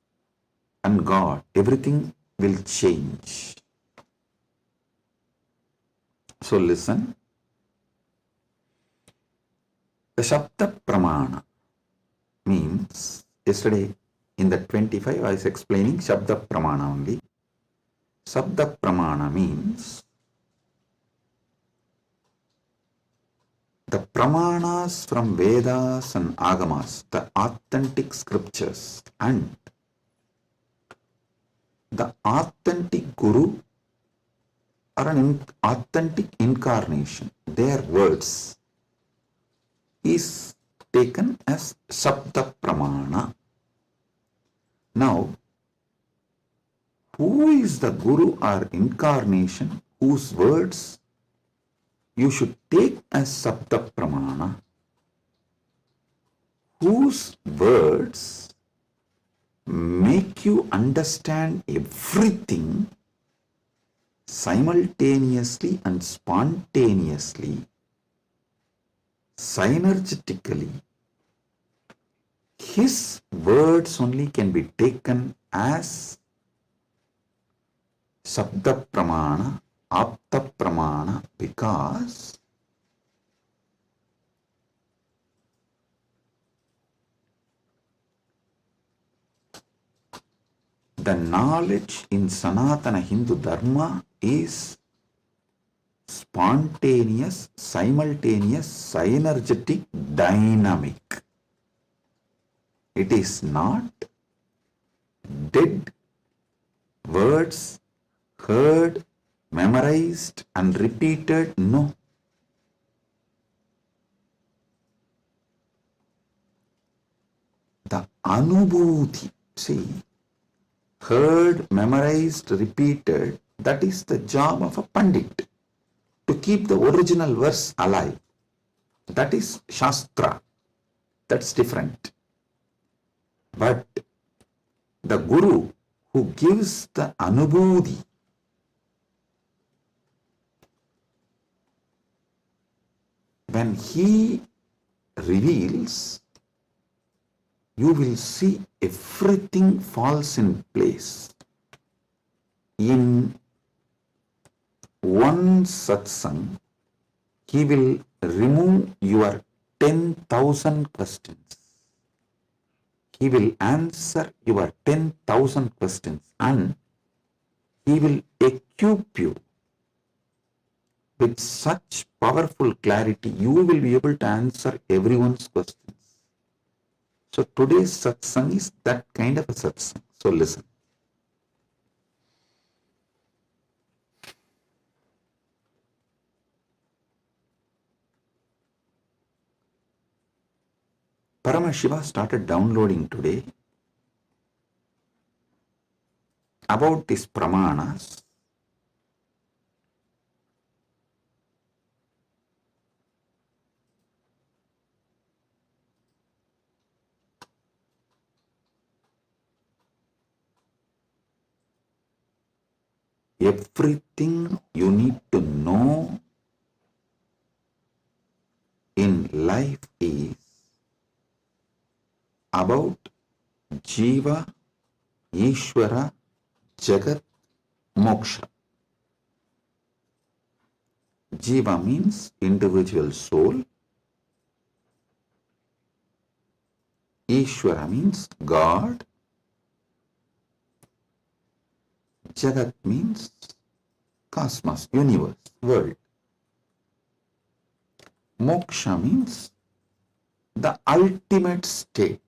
and God. Everything will change. So listen. The Shabda Pramana means, yesterday in the 25 I was explaining Shabda Pramana only. Shabda Pramana means the Pramanas from Vedas and Agamas, the authentic scriptures, and the authentic Guru or an authentic incarnation, their words, is taken as Shabda Pramana. Now, who is the Guru or incarnation whose words you should take as Shabda Pramana? Whose words make you understand everything simultaneously and spontaneously, synergetically. His words only can be taken as Shabda Pramana, Apta Pramana, because the knowledge in Sanatana Hindu Dharma is spontaneous, simultaneous, synergetic, dynamic. It is not dead words heard, memorized and repeated. No. The Anubhuti, see, heard, memorized, repeated, that is the job of a Pandit, to keep the original verse alive. That is Shastra. That's different. But the Guru who gives the Anubhuti, when he reveals, you will see everything falls in place. In one satsang, he will remove your 10,000 questions. He will answer your 10,000 questions and he will equip you with such powerful clarity, you will be able to answer everyone's questions. So today's satsang is that kind of a satsang. So listen. Paramashiva started downloading today about these pramanas. Everything you need to know in life is about Jiva, Ishwara, Jagat, Moksha. Jiva means individual soul. Ishwara means God. Jagat means cosmos, universe, world. Moksha means the ultimate state.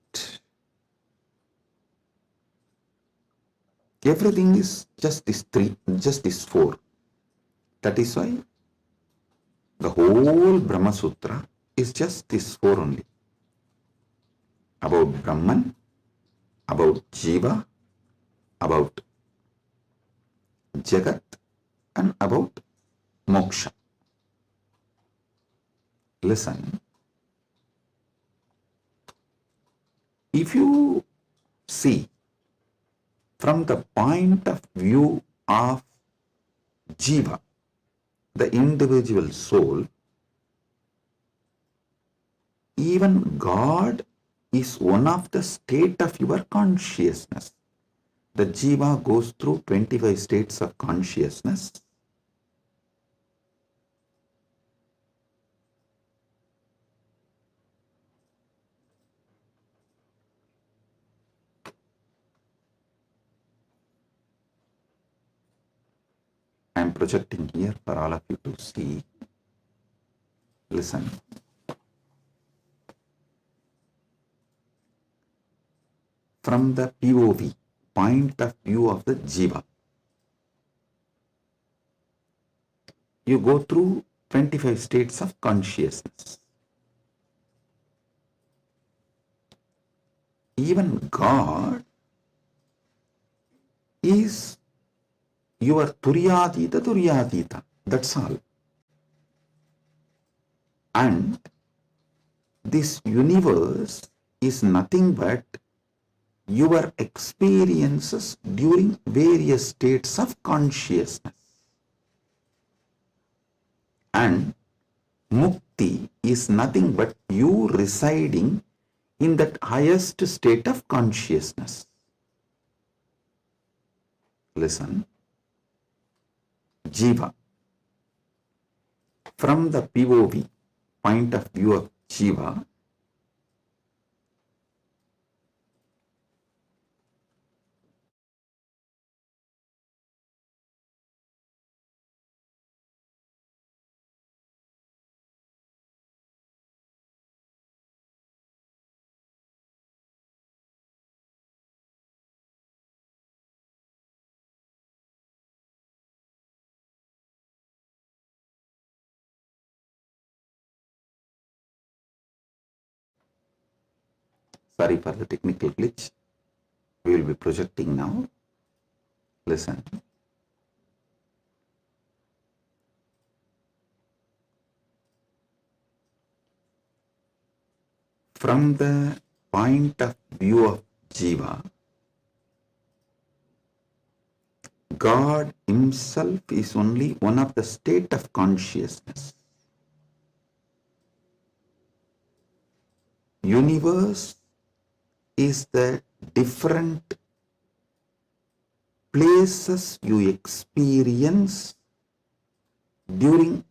Everything is just these three, just these four. That is why the whole Brahma Sutra is just these four only. About Brahman, about Jiva, about Jagat, and about Moksha. Listen. If you see from the point of view of Jiva, the individual soul, even God is one of the state of your consciousness. The Jiva goes through 25 states of consciousness. I am projecting here for all of you to see. Listen. From the POV, point of view of the Jiva, you go through 25 states of consciousness. Even God is your Turyadita. That's all. And this universe is nothing but your experiences during various states of consciousness. And mukti is nothing but you residing in that highest state of consciousness. Listen. Jiva. From the POV, point of view of Jiva, sorry for the technical glitch, we will be projecting now. Listen. From the point of view of Jiva, God himself is only one of the state of consciousness. Universe is the different places you experience during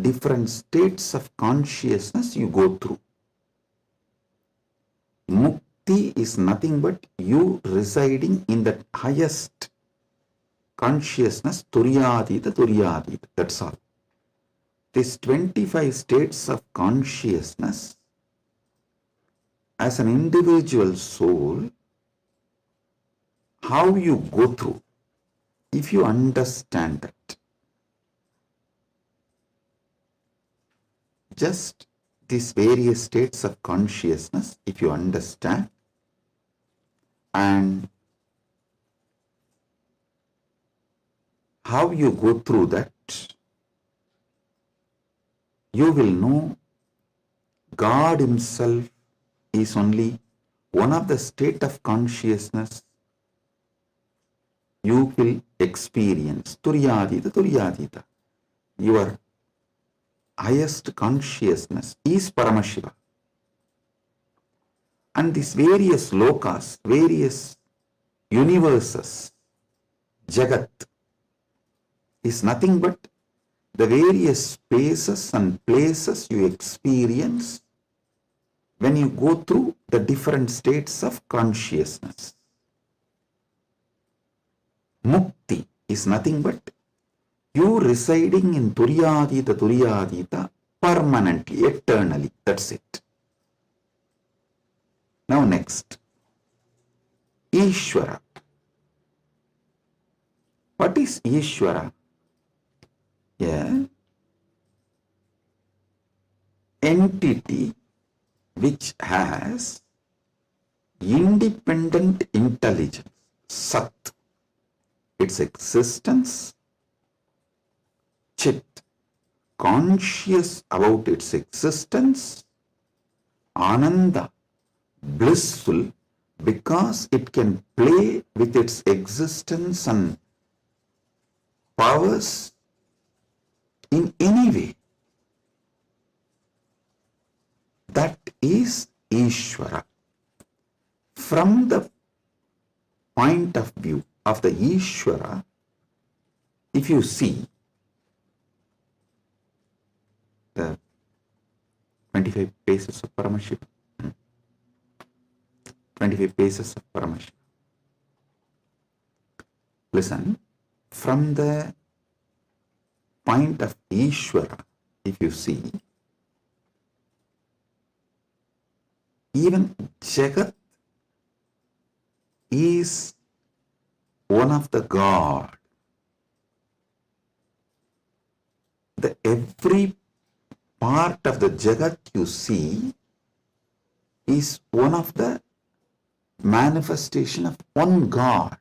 different states of consciousness you go through. Mukti is nothing but you residing in the highest consciousness, Turyadita. That's all. These 25 states of consciousness, as an individual soul, how you go through, if you understand that, just these various states of consciousness, if you understand, and how you go through that, you will know God himself is only one of the state of consciousness you will experience. Turyadita. Your highest consciousness is Paramashiva. And these various lokas, various universes, Jagat, is nothing but the various spaces and places you experience when you go through the different states of consciousness. Mukti is nothing but you residing in Turyadita permanently, eternally. That's it. Now next, Ishwara. What is Ishwara? Entity which has independent intelligence, Sat, its existence, Chit, conscious about its existence, Ananda, blissful because it can play with its existence and powers in any way. That is Ishwara. From the point of view of the Ishwara, if you see the 25 paces of Paramashivam, 25 paces of Paramashivam. Listen, from the point of Ishwara, if you see, even Jagat is one of the God. the every part of the Jagat you see is one of the manifestation of one God.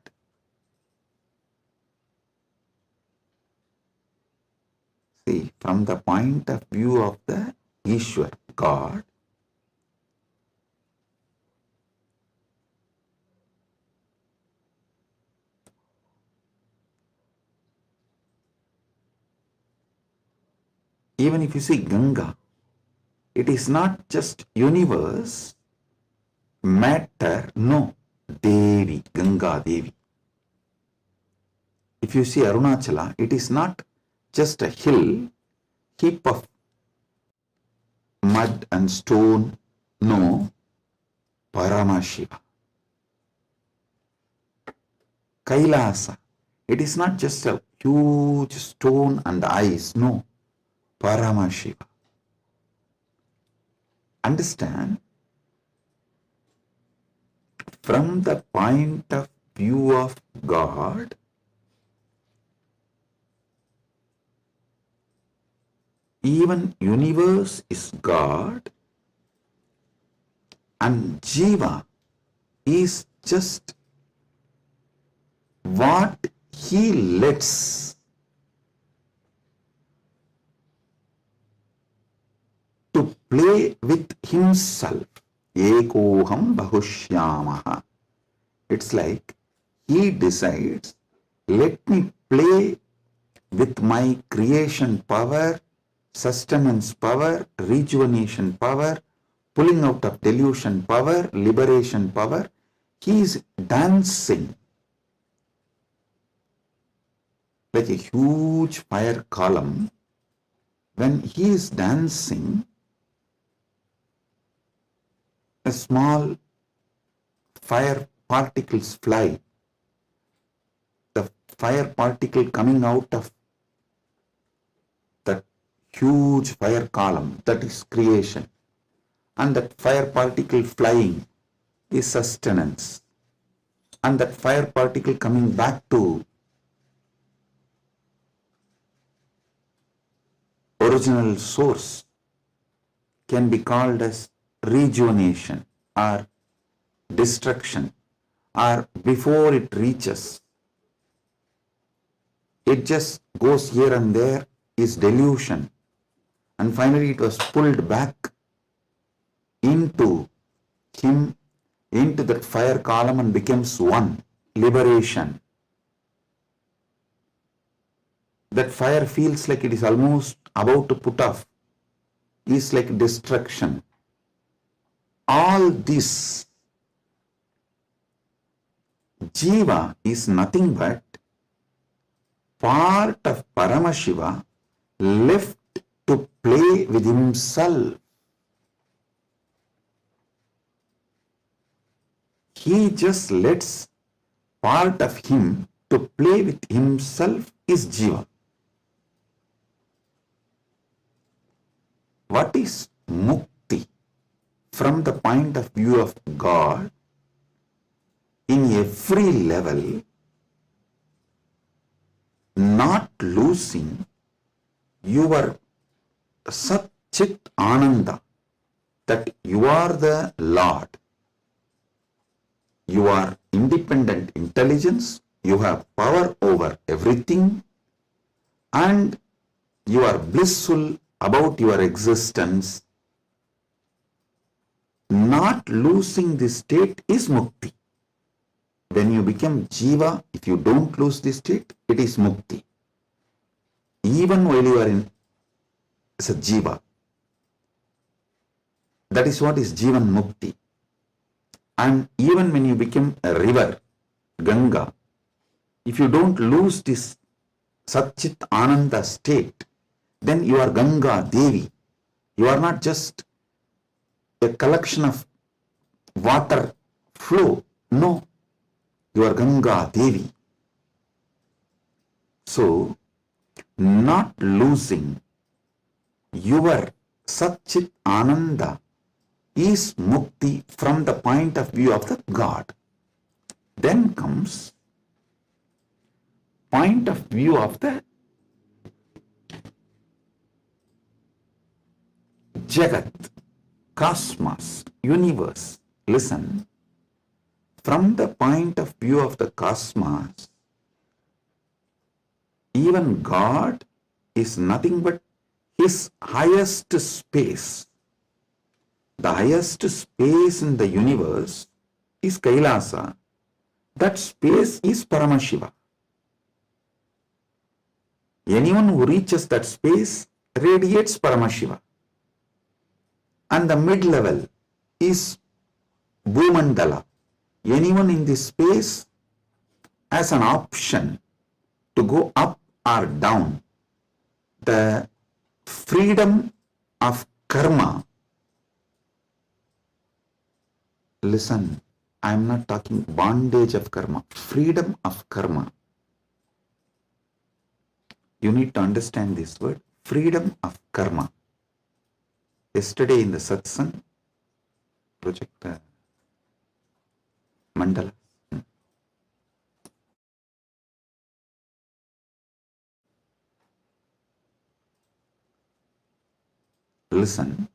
See, from the point of view of the Ishwara, God, even if you see Ganga, it is not just universe, matter, no, Devi, Ganga Devi. If you see Arunachala, it is not just a hill, heap of mud and stone, no, Paramashiva. Kailasa, it is not just a huge stone and ice, no, Paramashiva. Understand? From the point of view of God, even universe is God, and Jiva is just what he lets to play with himself. Ekoham bahushyamaha. It's like he decides, let me play with my creation power, sustenance power, rejuvenation power, pulling out of delusion power, liberation power. He is dancing like a huge fire column. When he is dancing, a small fire particles fly. The fire particle coming out of that huge fire column, that is creation. And that fire particle flying is sustenance. And that fire particle coming back to original source can be called as rejuvenation or destruction, or before it reaches, it just goes here and there, is delusion, and finally it was pulled back into him, into that fire column, and becomes one, liberation. That fire feels like it is almost about to put off, is like destruction. All this, Jiva is nothing but part of Paramashiva left to play with himself. He just lets part of him to play with himself is Jiva. What is mukti from the point of view of God? In every level, not losing your Sat Chit Ananda, that you are the Lord. You are independent intelligence, you have power over everything, and you are blissful about your existence. Not losing this state is mukti. When you become Jiva, if you don't lose this state, it is mukti. Even while you are in as a Jiva, that is what is Jivan Mukti. And even when you become a river, Ganga, if you don't lose this Satchit Ananda state, then you are Ganga Devi. You are not just a collection of water flow. No, you are Ganga Devi. So, not losing your Satchit Ananda is mukti from the point of view of the God. Then comes point of view of the Jagat, cosmos, universe. Listen, from the point of view of the cosmos, even God is nothing but his highest space. The highest space in the universe is Kailasa. That space is Paramashiva. Anyone who reaches that space radiates Paramashiva. And the mid-level is Bhumandala. Anyone in this space has an option to go up or down. The freedom of karma. Listen, I am not talking bondage of karma, freedom of karma. You need to understand this word, freedom of karma. Yesterday in the Satsang, project mandala. Listen,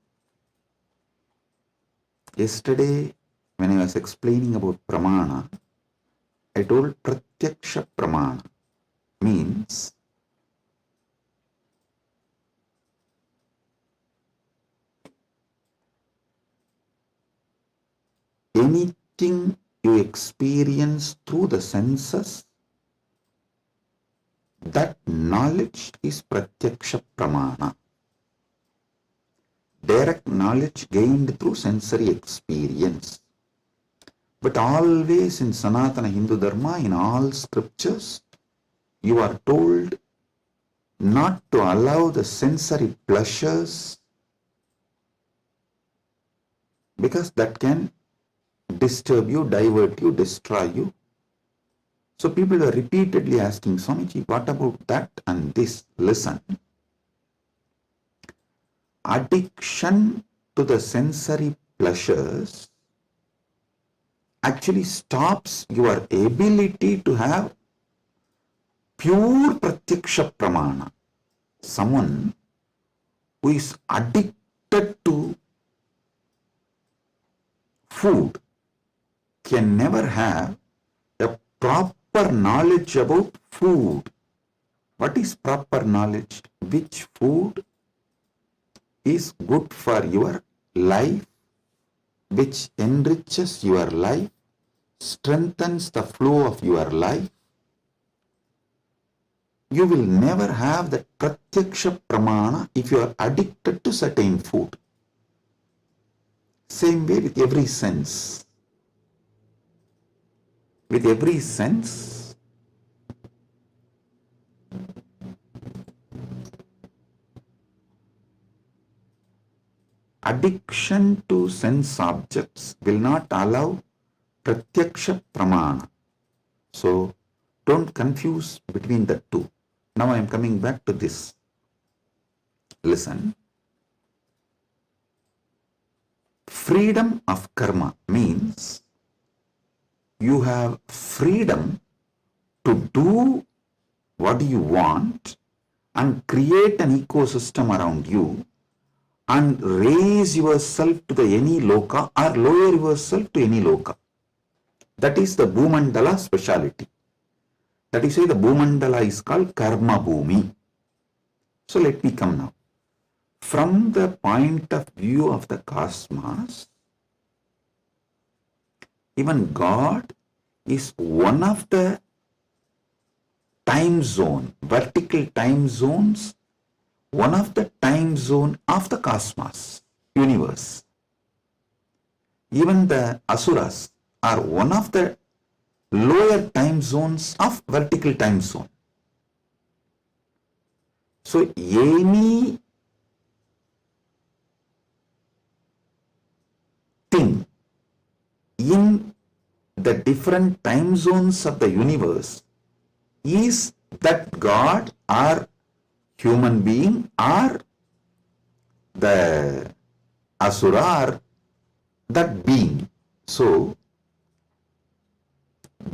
yesterday when I was explaining about pramana, I told pratyaksha pramana means anything you experience through the senses, that knowledge is pratyaksha pramana. Direct knowledge gained through sensory experience. But always in Sanatana Hindu Dharma, in all scriptures, you are told not to allow the sensory pleasures, because that can disturb you, divert you, destroy you. So people are repeatedly asking, Swamiji, what about that and this? Listen. Addiction to the sensory pleasures actually stops your ability to have pure pratyaksha pramana. Someone who is addicted to food can never have a proper knowledge about food. What is proper knowledge? Which food is good for your life, which enriches your life, strengthens the flow of your life. You will never have that pratyaksha pramana if you are addicted to certain food. Same way with every sense. With every sense, addiction to sense objects will not allow pratyaksha pramana. So don't confuse between the two. Now I am coming back to this. Listen. Freedom of karma means you have freedom to do what you want and create an ecosystem around you and raise yourself to the any loka or lower yourself to any loka. That is the Bhumandala speciality. That is why the Bhumandala is called Karma Bhumi. So let me come now. From the point of view of the cosmos, even God is one of the time zone, vertical time zones, one of the time zone of the cosmos, universe. Even the asuras are one of the lower time zones of vertical time zone. So any thing in the different time zones of the universe is that God or human being or the asura or that being. So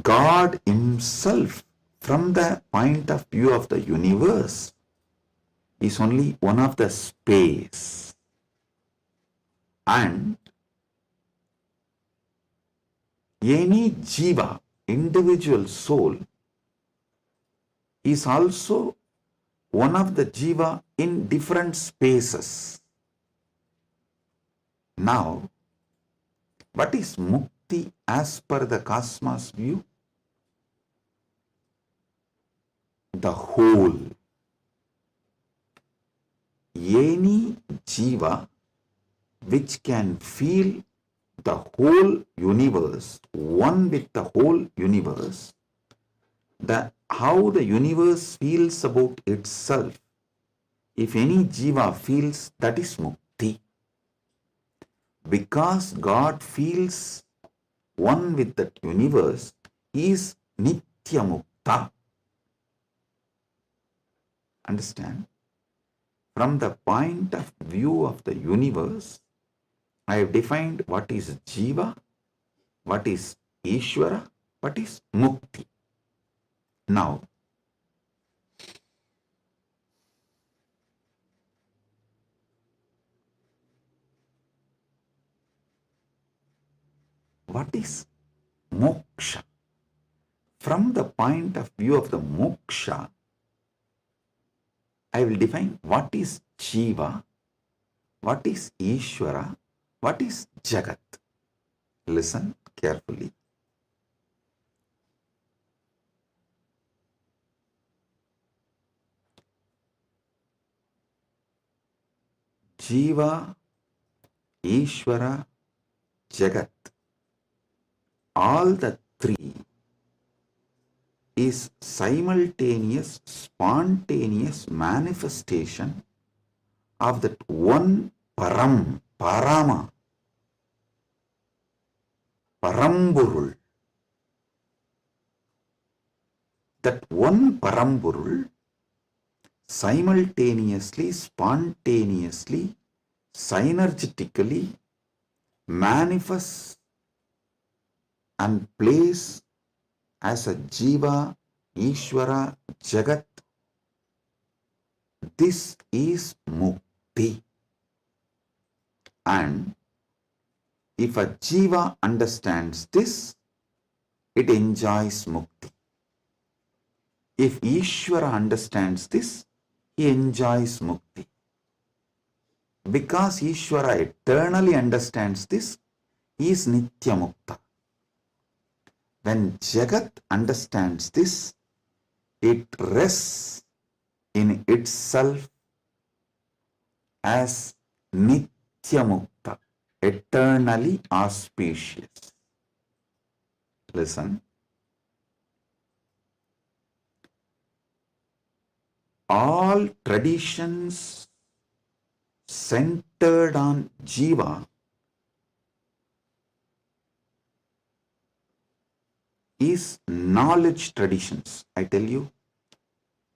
God himself, from the point of view of the universe, is only one of the space. And any Jiva, individual soul, is also one of the Jiva in different spaces. Now, what is Mukti as per the Cosmos view? The whole. Any Jiva which can feel the whole universe, one with the whole universe, how the universe feels about itself, if any Jiva feels, that is Mukti. Because God feels one with that universe, he is Nitya Mukta. Understand? From the point of view of the universe, I have defined what is Jiva, what is Ishwara, what is Mukti. Now, what is moksha? From the point of view of the moksha, I will define what is Jiva, what is Ishwara, what is Jagat. Listen carefully. Jiva, Ishwara, Jagat, all the three is simultaneous, spontaneous manifestation of that one Param, Parama, Paramburul. That one Paramburul simultaneously, spontaneously, synergetically manifests and plays as a Jiva, Ishwara, Jagat. This is Mukti. And if a Jiva understands this, it enjoys Mukti. If Ishwara understands this, he enjoys Mukti. Because Ishwara eternally understands this, he is Nitya Mukta. When Jagat understands this, it rests in itself as Nitya Mukta, eternally auspicious. Listen. All traditions centered on Jiva is knowledge traditions. I tell you,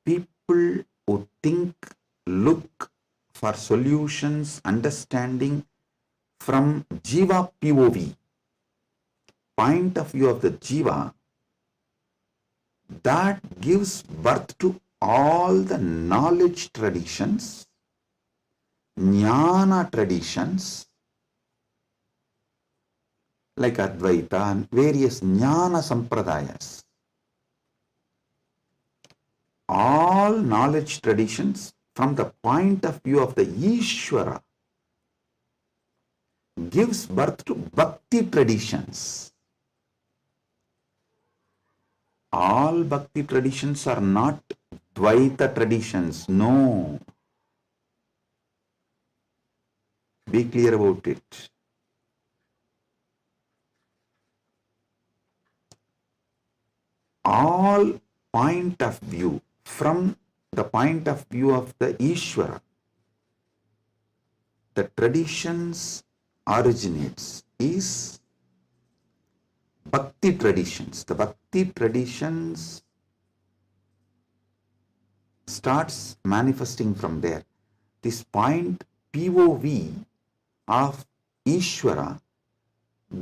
people who think, look for solutions, understanding from Jiva POV, point of view of the Jiva, that gives birth to all the knowledge traditions, jnana traditions, like Advaita and various jnana sampradayas. All knowledge traditions from the point of view of the Ishwara gives birth to bhakti traditions. All bhakti traditions are not Dvaita traditions. No. Be clear about it. All point of view from the point of view of the Ishwara, the traditions originates is bhakti traditions. The bhakti traditions starts manifesting from there. This point POV of Ishwara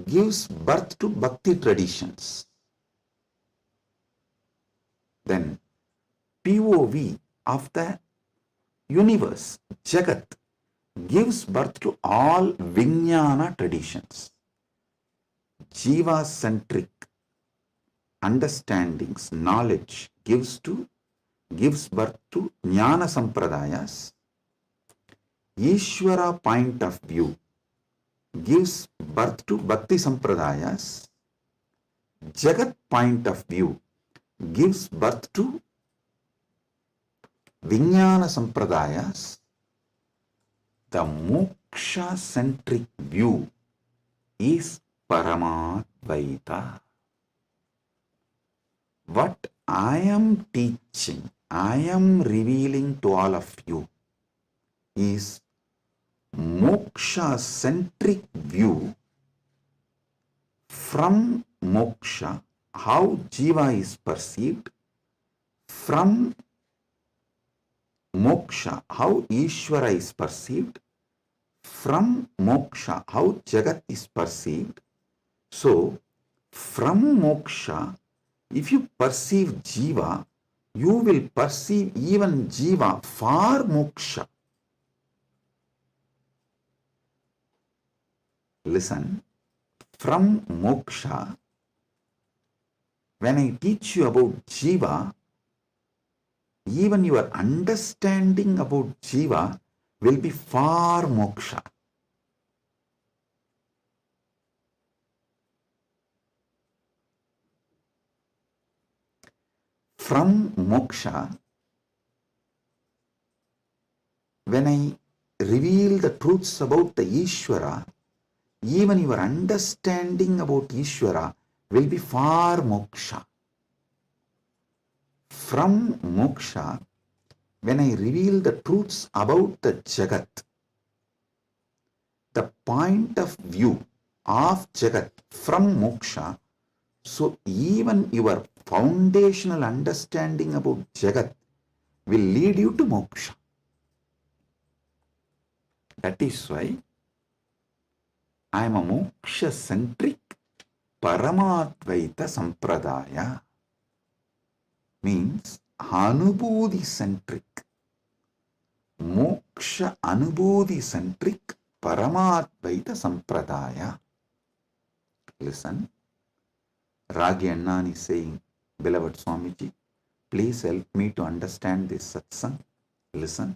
gives birth to bhakti traditions. Then POV of the universe, Jagat, gives birth to all Vijnana traditions. Jiva-centric understandings, knowledge gives birth to Jnana Sampradayas. Ishwara point of view gives birth to Bhakti Sampradayas. Jagat point of view gives birth to Vijnana Sampradayas. The moksha-centric view is Paramadvaita. What I am teaching, I am revealing to all of you is moksha-centric view. From moksha, how Jiva is perceived. From moksha, how Ishwara is perceived. From moksha, how Jagat is perceived. So, from moksha, if you perceive Jiva, you will perceive even Jiva for moksha. Listen, from moksha, when I teach you about Jiva, even your understanding about Jiva will be for moksha. From moksha, when I reveal the truths about the Ishwara, even your understanding about Ishwara will be for moksha. From moksha, when I reveal the truths about the Jagat, the point of view of Jagat from moksha, so even your foundational understanding about Jagat will lead you to moksha. That is why I am a moksha-centric Paramadvaita Sampradaya. Means Anubodhi-centric, moksha Anubodhi-centric Paramadvaita Sampradaya. Listen, Ragi Annan is saying, beloved Swamiji, please help me to understand this satsang. Listen.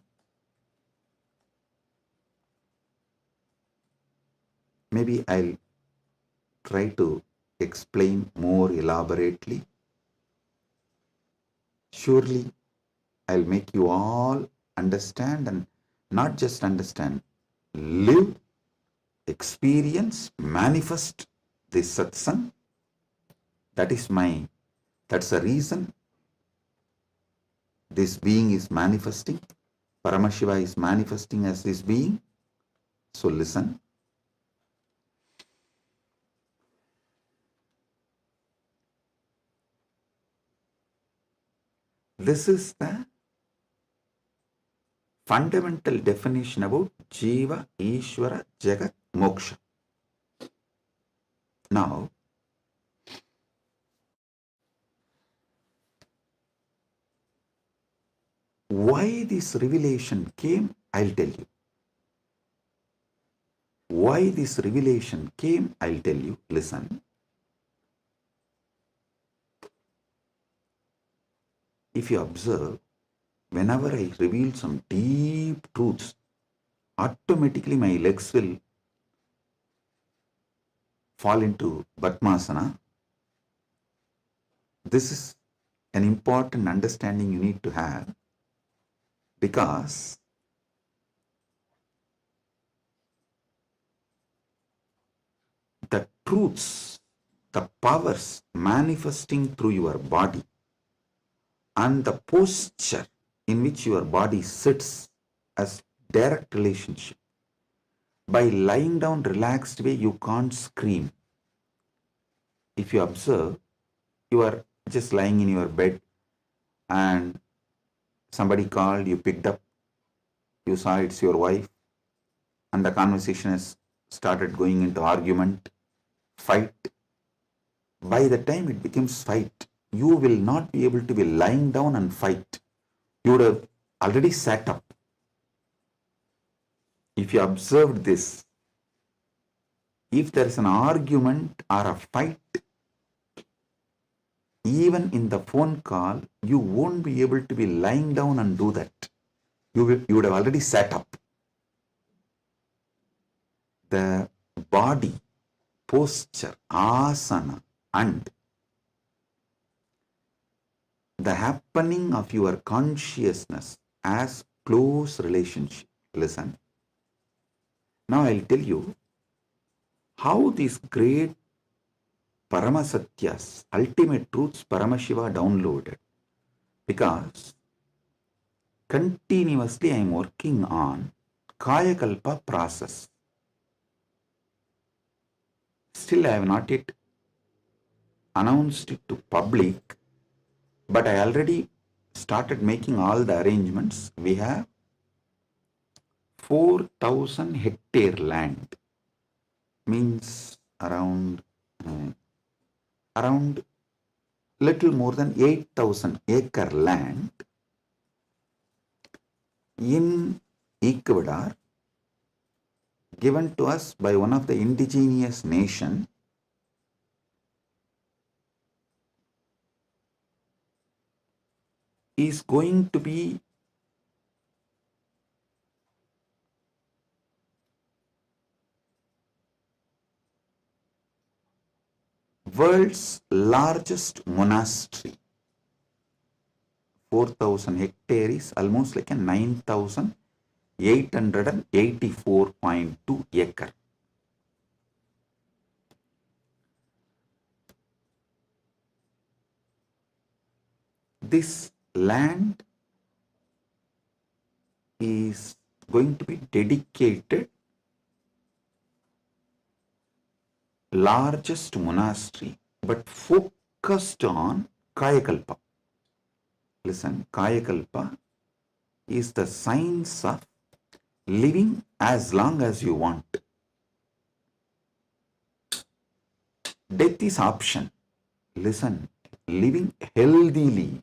Maybe I'll try to explain more elaborately. Surely I'll make you all understand, and not just understand, live, experience, manifest this satsang. That's the reason this being is manifesting. Paramashiva is manifesting as this being. So listen. This is the fundamental definition about Jiva, Ishwara, Jagat, Moksha. Now, why this revelation came, I'll tell you. Why this revelation came, I'll tell you. Listen. If you observe, whenever I reveal some deep truths, automatically my legs will fall into Padmasana. This is an important understanding you need to have, because the truths, the powers manifesting through your body, and the posture in which your body sits as direct relationship. By lying down relaxed way, you can't scream. If you observe, you are just lying in your bed and somebody called, you picked up, you saw it's your wife, and the conversation has started going into argument, fight. By the time it becomes fight, you will not be able to be lying down and fight. You would have already sat up. if you observed this, if there is an argument or a fight, even in the phone call, you won't be able to be lying down and do that. You would have already sat up. The body, posture, asana, and the happening of your consciousness as close relationship. Listen. Now I'll tell you how these great Paramasatyas, ultimate truths Paramashiva downloaded. Because continuously I am working on Kayakalpa process. Still I have not yet announced it to public, but I already started making all the arrangements. We have 4,000 hectare land, means around little more than 8,000 acre land in Ecuador, given to us by one of the indigenous nation, is going to be world's largest monastery. 4,000 hectare is almost like a 9,884.2 acre. This land is going to be dedicated largest monastery, but focused on Kayakalpa. Listen, Kayakalpa is the science of living as long as you want. Death is option. Listen, living healthily,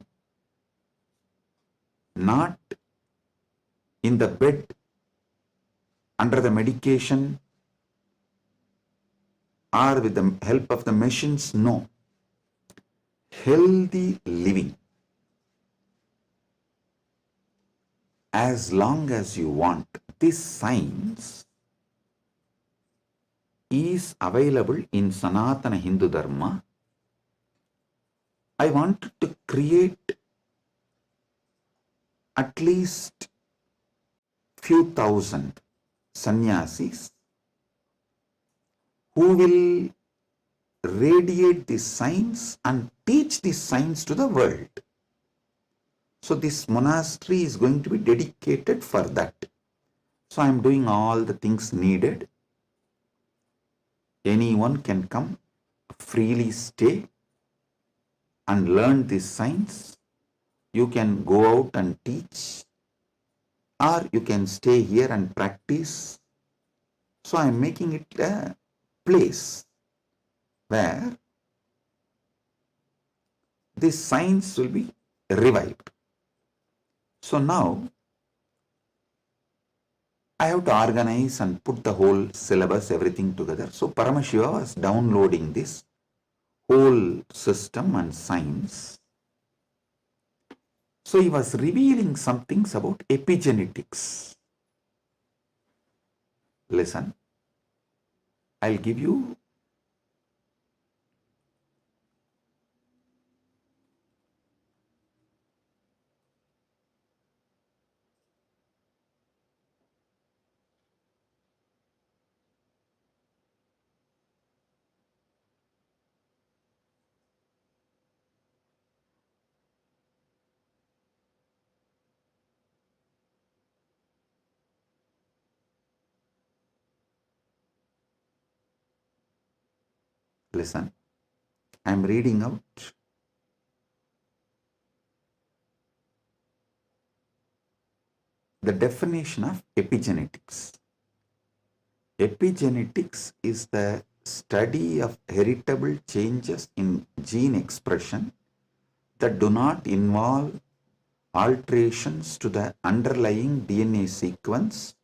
not in the bed, under the medication, or with the help of the machines. No. Healthy living. As long as you want. This science is available in Sanatana Hindu Dharma. I wanted to create at least few thousand sannyasis who will radiate this science and teach this science to the world. So this monastery is going to be dedicated for that. So I am doing all the things needed. Anyone can come, freely stay and learn this science. You can go out and teach, or you can stay here and practice. So I am making it a place where this science will be revived. So now I have to organize and put the whole syllabus, everything together. So Paramashiva was downloading this whole system and science. So he was revealing some things about epigenetics. Listen, I'll give you listen, I am reading out the definition of epigenetics. Epigenetics is the study of heritable changes in gene expression that do not involve alterations to the underlying DNA sequence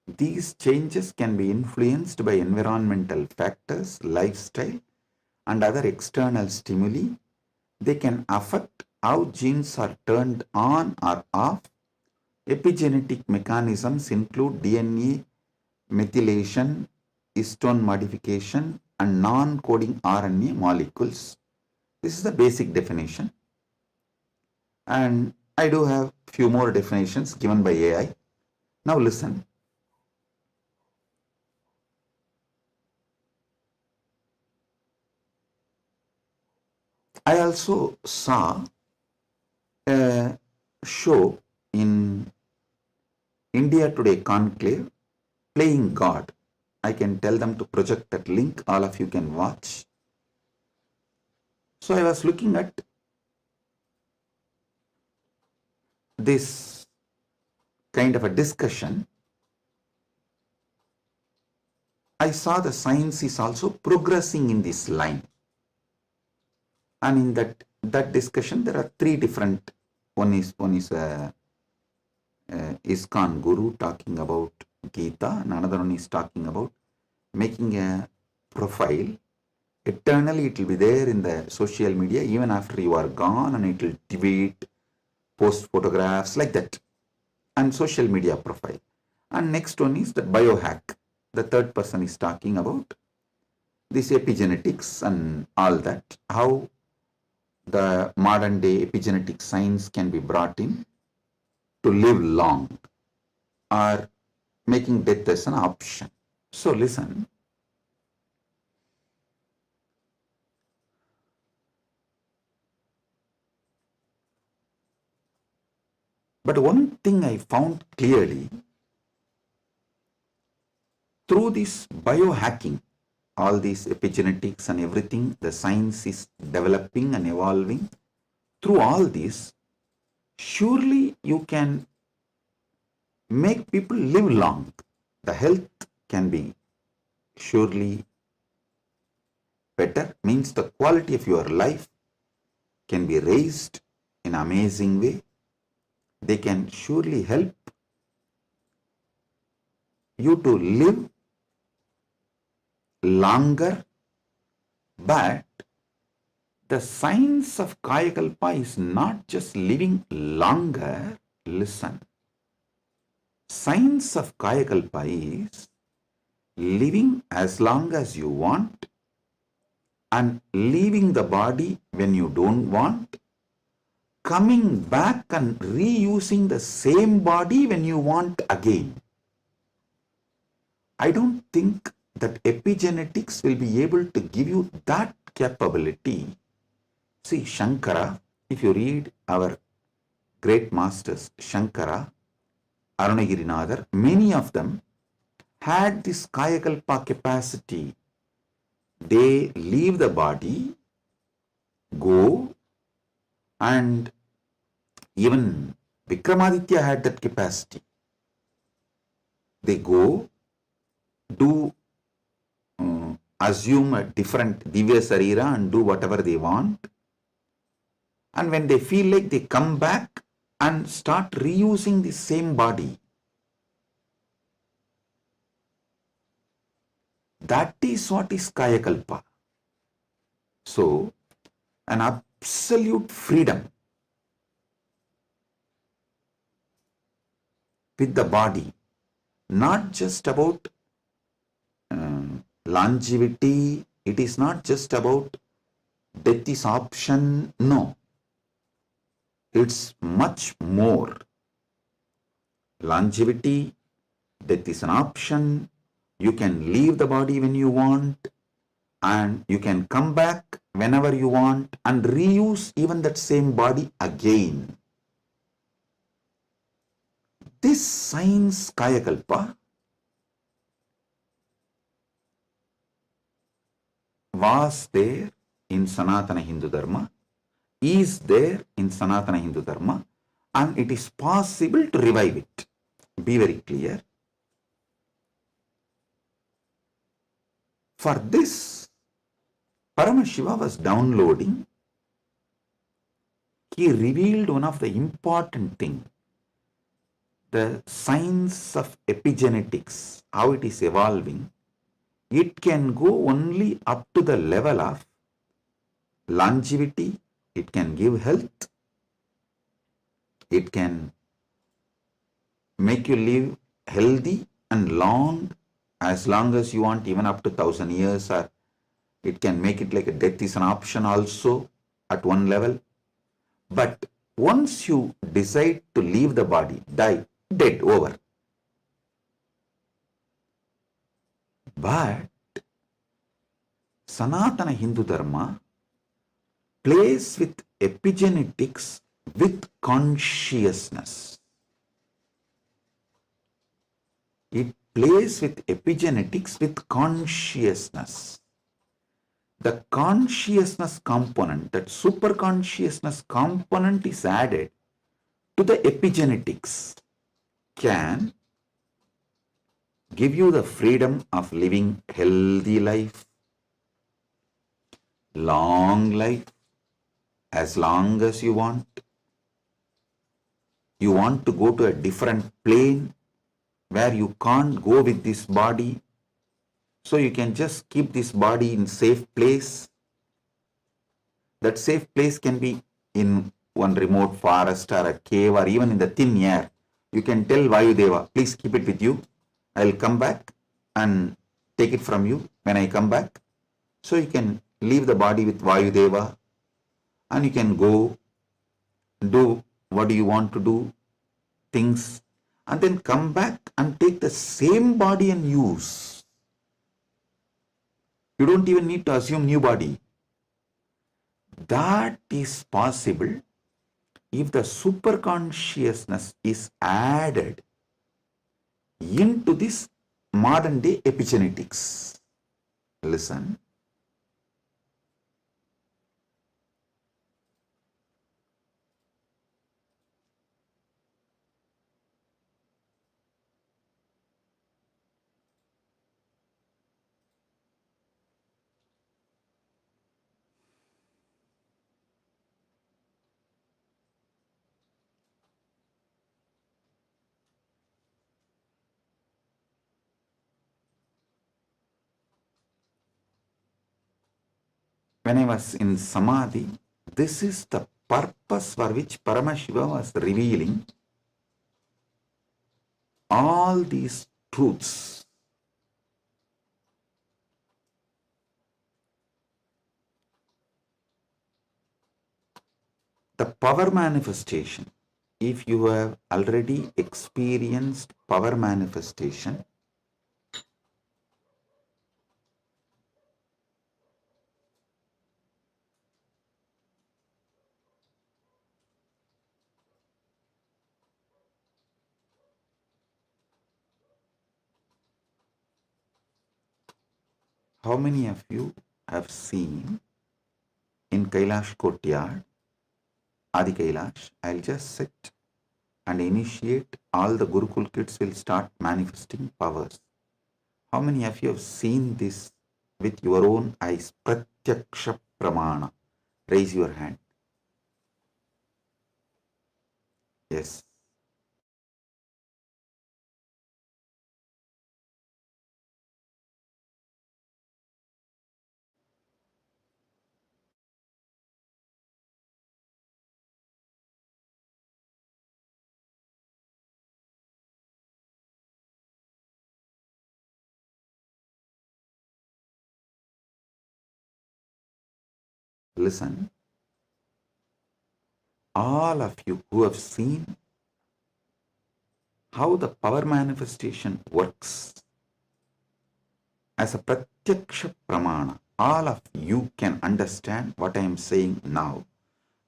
These changes can be influenced by environmental factors, lifestyle, and other external stimuli. They can affect how genes are turned on or off. Epigenetic mechanisms include DNA methylation, histone modification, and non-coding RNA molecules. This is the basic definition. And I do have few more definitions given by AI. Now listen. I also saw a show in India Today Conclave, Playing God. I can tell them to project that link. All of you can watch. So I was looking at this kind of a discussion. I saw the science is also progressing in this line. And in that discussion, there are three different. One is ISKCON Guru talking about Gita, and another one is talking about making a profile. Eternally, it will be there in the social media even after you are gone, and it will tweet, post photographs like that, and social media profile. And next one is the biohack. The third person is talking about this epigenetics and all that, how the modern day epigenetic science can be brought in to live long or making death as an option. So listen. But one thing I found clearly, through this biohacking, all these epigenetics and everything, the science is developing and evolving. Through all this, surely you can make people live long. The health can be surely better, means the quality of your life can be raised in an amazing way. They can surely help you to live longer, but the science of Kayakalpa is not just living longer. Listen, science of Kayakalpa is living as long as you want and leaving the body when you don't want, coming back and reusing the same body when you want again. I don't think that epigenetics will be able to give you that capability. See, Shankara, if you read our great masters, Shankara, Arunagirinadar, many of them had this Kayakalpa capacity. They leave the body, go, and even Vikramaditya had that capacity. They go, do assume a different Divya Sarira and do whatever they want. And when they feel like, they come back and start reusing the same body. That is what is Kayakalpa. So, an absolute freedom with the body, not just about longevity, it is not just about death is option, no. It's much more. Longevity, death is an option, you can leave the body when you want, and you can come back whenever you want and reuse even that same body again. This science Kayakalpa was there in Sanatana Hindu Dharma, is there in Sanatana Hindu Dharma, and it is possible to revive it. Be very clear. For this, Paramashiva was downloading. He revealed one of the important things. the science of epigenetics, how it is evolving, it can go only up to the level of longevity, it can give health, it can make you live healthy and long as you want, even up to 1,000 years, or it can make it like a death is an option also at one level. But once you decide to leave the body, die, dead, over. But Sanatana Hindu Dharma plays with epigenetics with consciousness. It plays with epigenetics with consciousness. The consciousness component, that superconsciousness component is added to the epigenetics, can give you the freedom of living healthy life, long life, as long as you want. You want to go to a different plane where you can't go with this body, so you can just keep this body in safe place. That safe place can be in one remote forest or a cave or even in the thin air. You can tell Vayudeva, please keep it with you. I'll come back and take it from you when I come back. So you can leave the body with Vayudeva and you can go do what do you want to do, things, and then come back and take the same body and use. You don't even need to assume new body. That is possible if the superconsciousness is added into this modern day epigenetics. Listen. When I was in Samadhi, this is the purpose for which Paramashiva was revealing all these truths. The power manifestation, if you have already experienced power manifestation, how many of you have seen in Kailash Courtyard, Adi Kailash, I'll just sit and initiate, all the Gurukul kids will start manifesting powers. How many of you have seen this with your own eyes? Pratyaksha Pramana. Raise your hand. Yes. Listen. All of you who have seen how the power manifestation works as a Pratyaksha Pramana, all of you can understand what I am saying now.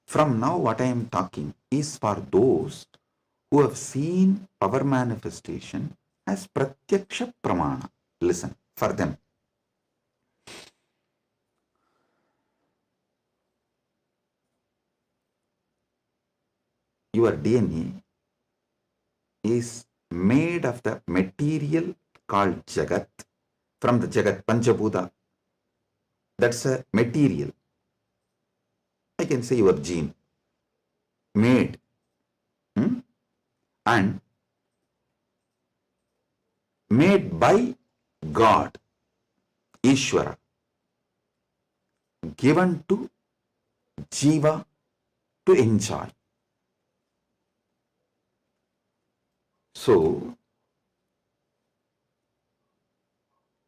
From now, what I am talking is for those who have seen power manifestation as Pratyaksha Pramana. Listen, for them. Your DNA is made of the material called Jagat, from the Jagat, Panchabhuta. That's a material. I can say your gene, made. And made by God, Ishwara, given to Jiva to enjoy. So,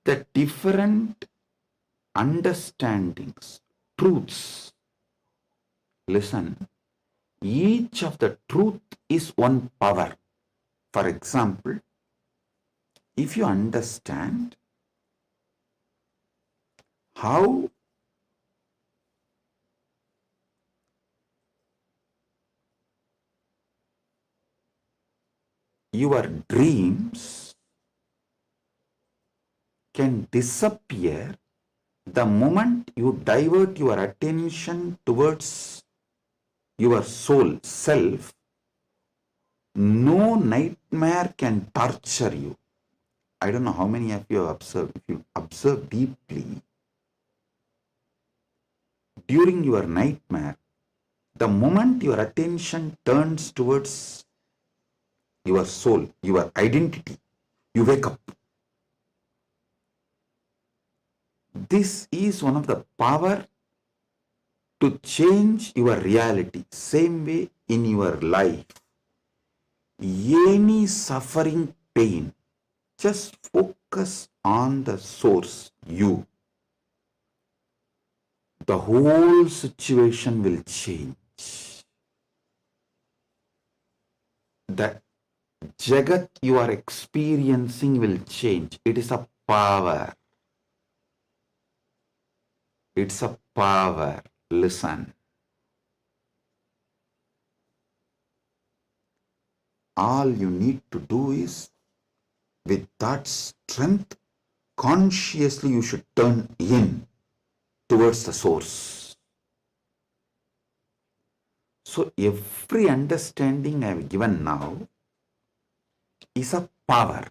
the different understandings, truths, listen, each of the truth is one power. For example, if you understand how your dreams can disappear the moment you divert your attention towards your soul, self, no nightmare can torture you. I don't know how many of you have observed. If you observe deeply, during your nightmare, the moment your attention turns towards your soul, your identity, you wake up. This is one of the power to change your reality. Same way in your life, any suffering, pain, just focus on the source, you. The whole situation will change. The Jagat you are experiencing will change. It is a power. It's a power. Listen. All you need to do is, with that strength, consciously you should turn in towards the source. So every understanding I have given now is a power.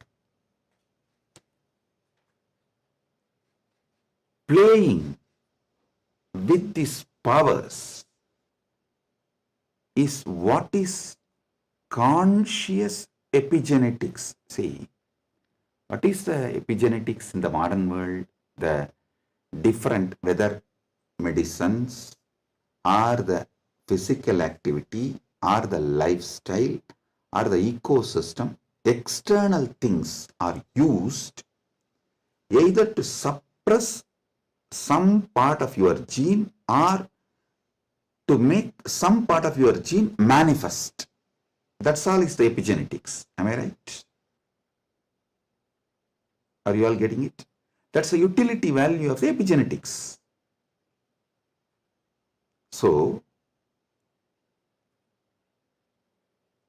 Playing with these powers is what is conscious epigenetics. See, what is the epigenetics in the modern world? The different, whether medicines or the physical activity or the lifestyle or the ecosystem, external things are used either to suppress some part of your gene or to make some part of your gene manifest. That's all is the epigenetics. Am I right? Are you all getting it? That's the utility value of the epigenetics. So,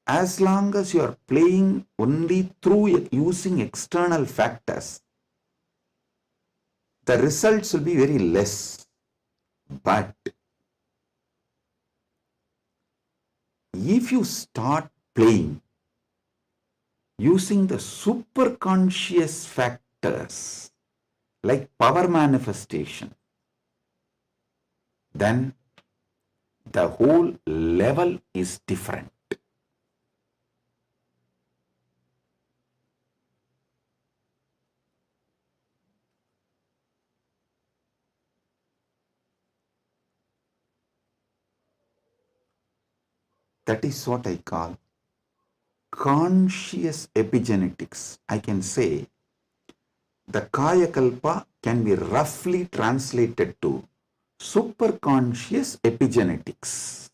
as long as you are playing only through using external factors, the results will be very less. But if you start playing using the superconscious factors like power manifestation, then the whole level is different. That is what I call conscious epigenetics. I can say the Kaya Kalpa can be roughly translated to superconscious epigenetics.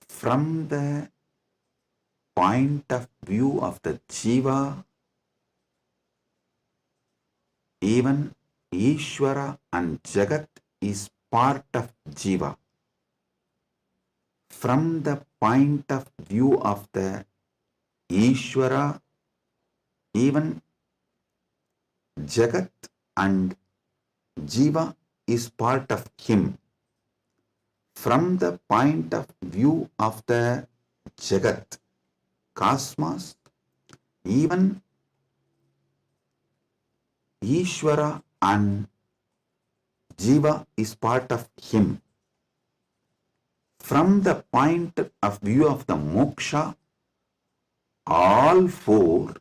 From the point of view of the Jiva, even Ishwara and Jagat is part of Jiva. From the point of view of the Ishwara, even Jagat and Jiva is part of him. from the point of view of the Jagat, cosmos, even Ishwara and Jiva is part of him. From the point of view of the moksha, all four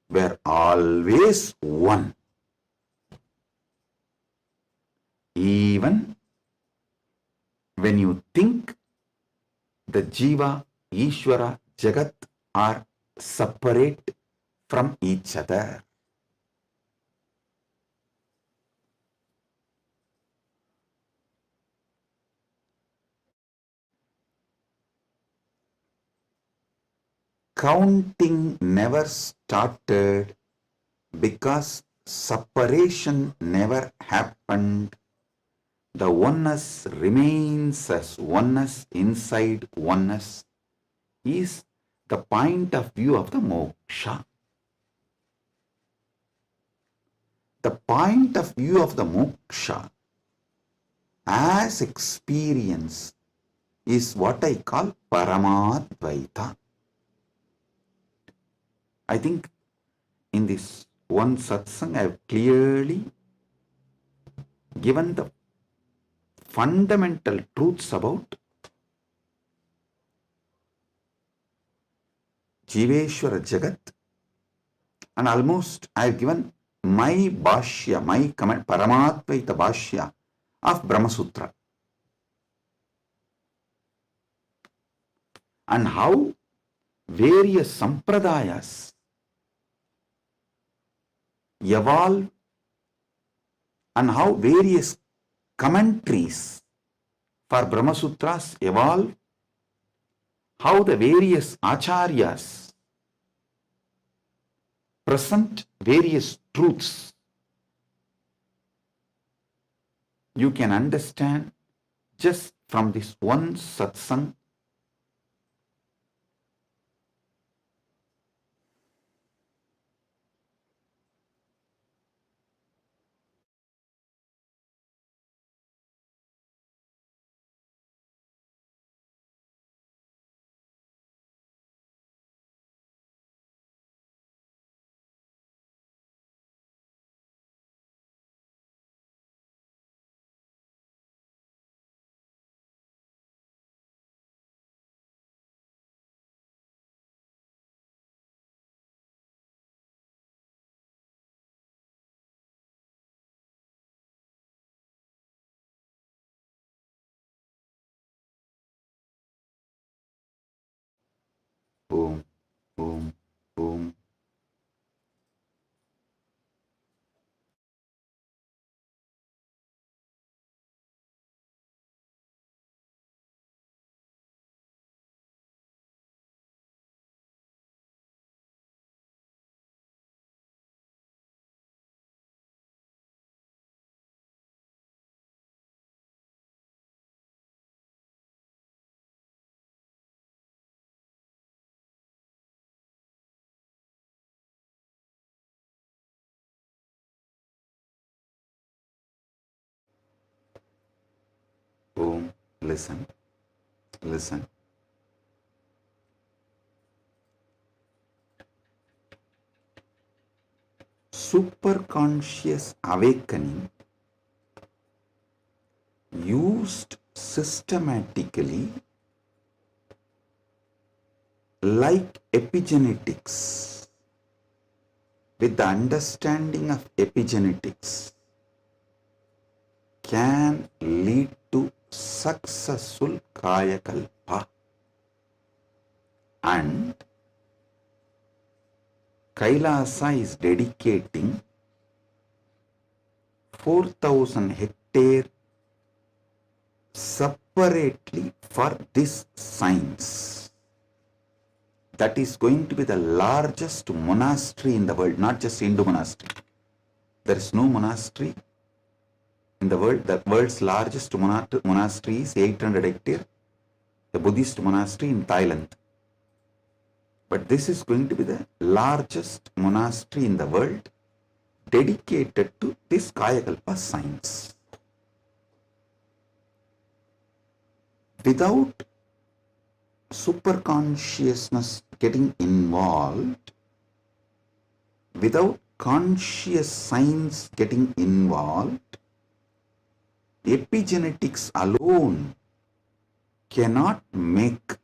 were always one. Even when you think the Jiva, Ishwara, Jagat are separate from each other. Counting never started because separation never happened. The oneness remains as oneness inside oneness is the point of view of the moksha. The point of view of the moksha as experience is what I call Paramadvaita. I think in this one satsang I have clearly given the fundamental truths about Jiveshwara Jagat, and almost I have given my bhashya, my comment, Paramadvaita bhashya of Brahma Sutra, and how various sampradayas evolve and how various commentaries for Brahma Sutras evolve, how the various acharyas present various truths. You can understand just from this one satsang. Boom, boom, boom. Boom. Listen, listen. Superconscious awakening used systematically like epigenetics. With the understanding of epigenetics can lead to successful kaya kalpa, and Kailasa is dedicating 4,000 hectare separately for this science. That is going to be the largest monastery in the world, not just Hindu monastery. There is no monastery in the world. The world's largest monastery is 800 hectare, the Buddhist monastery in Thailand. But this is going to be the largest monastery in the world dedicated to this Kayakalpa science. Without superconsciousness getting involved, without conscious signs getting involved, epigenetics alone cannot make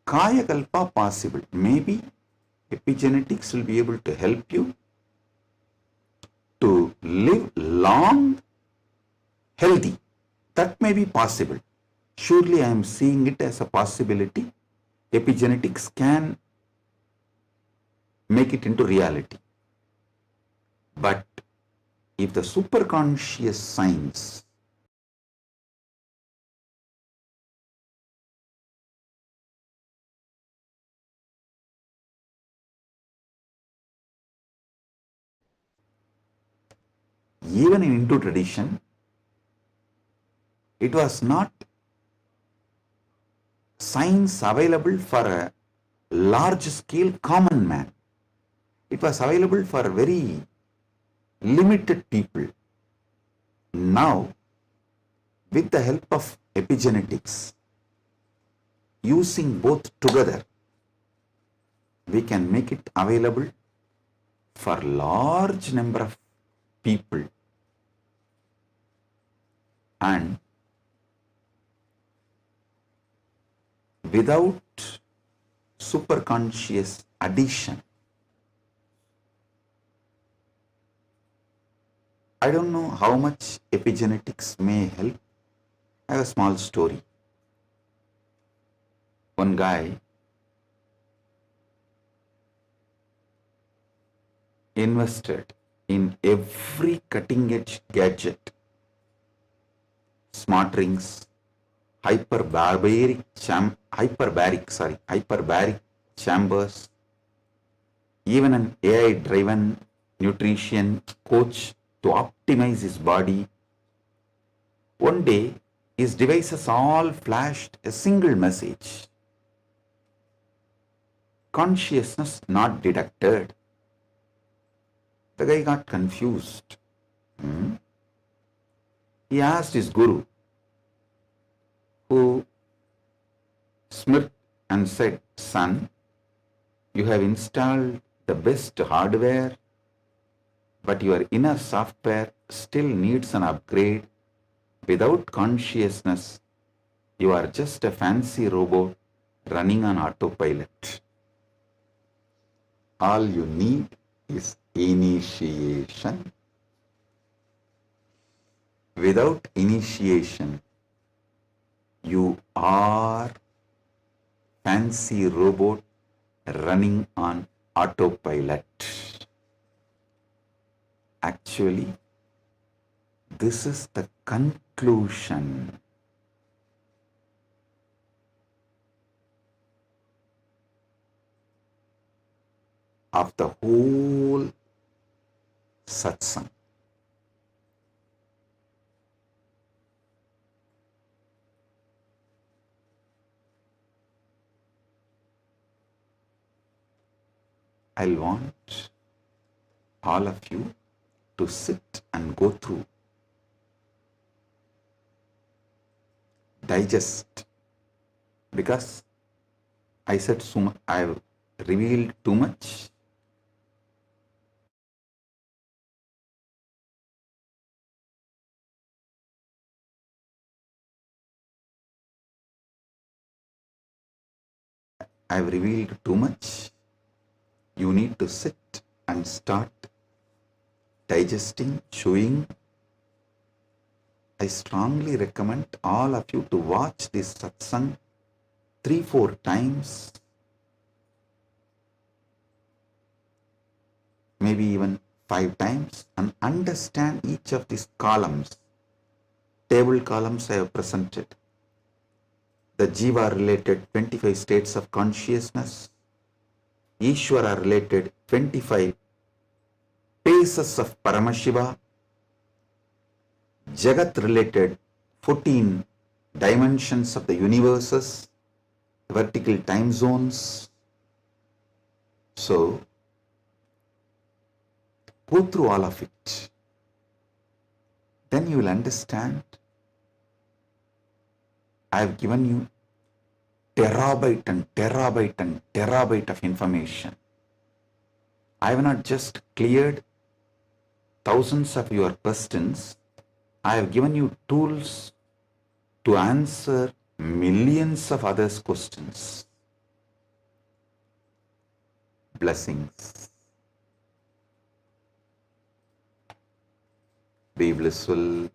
Kaya Kalpa possible. Maybe epigenetics will be able to help you to live long, healthy. That may be possible. Surely I am seeing it as a possibility. Epigenetics can make it into reality. But if the superconscious signs even in Hindu tradition, it was not signs available for a large scale common man. It was available for very limited people. Now, with the help of epigenetics, using both together, we can make it available for large number of people. And without superconscious addition, I don't know how much epigenetics may help. I have a small story. One guy invested in every cutting edge gadget, smart rings, hyperbaric chambers, even an AI driven nutrition coach to optimize his body. One day, his devices all flashed a single message: consciousness not detected. The guy got confused. He asked his guru, who smirked and said, "Son, you have installed the best hardware, but your inner software still needs an upgrade. Without consciousness, you are just a fancy robot running on autopilot. All you need is initiation. Without initiation, you are fancy robot running on autopilot." Actually, this is the conclusion of the whole satsang. I'll want all of you to sit and go through, digest, because I said so much, I've revealed too much. I've revealed too much. You need to sit and start digesting, chewing. I strongly recommend all of you to watch this satsang 3-4 times, maybe even 5 times, and understand each of these columns. Table columns I have presented. The Jiva related 25 states of consciousness, Ishwara related 25 paces of Paramashiva, Jagat related 14 dimensions of the universes, vertical time zones. So, go through all of it. Then you will understand I have given you terabyte and terabyte and terabyte of information. I have not just cleared thousands of your questions. I have given you tools to answer millions of others' questions. Blessings. Be blissful.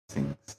Blessings.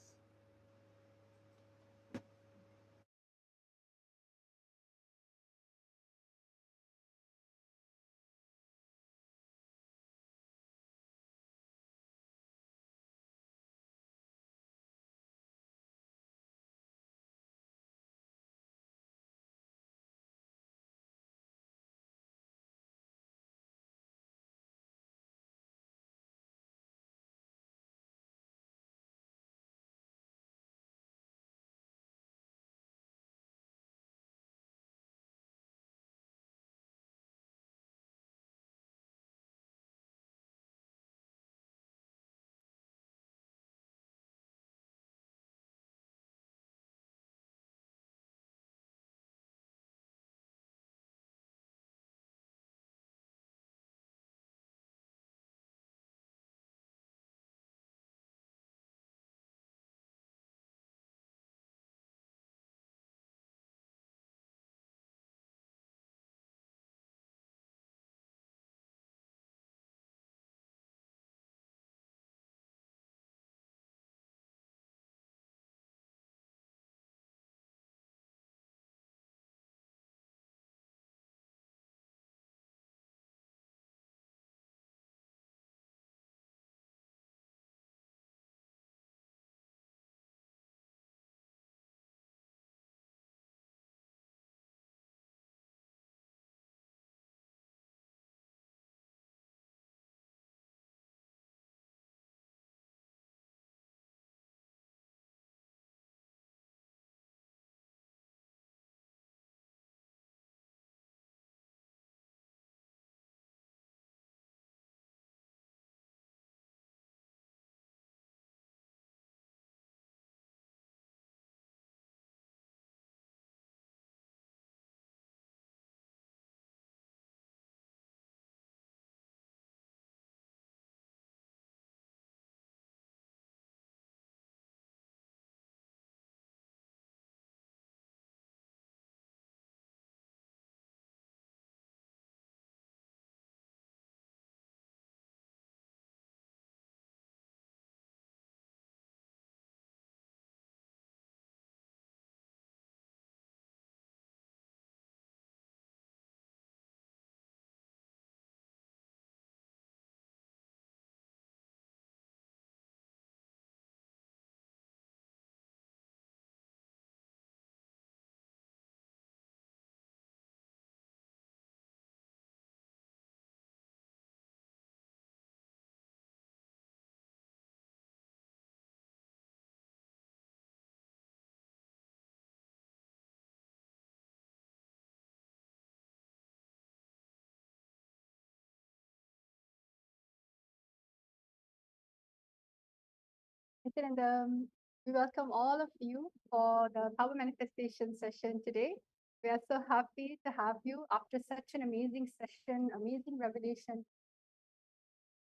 And we welcome all of you for the power manifestation session today. We are so happy to have you after such an amazing session, amazing revelation.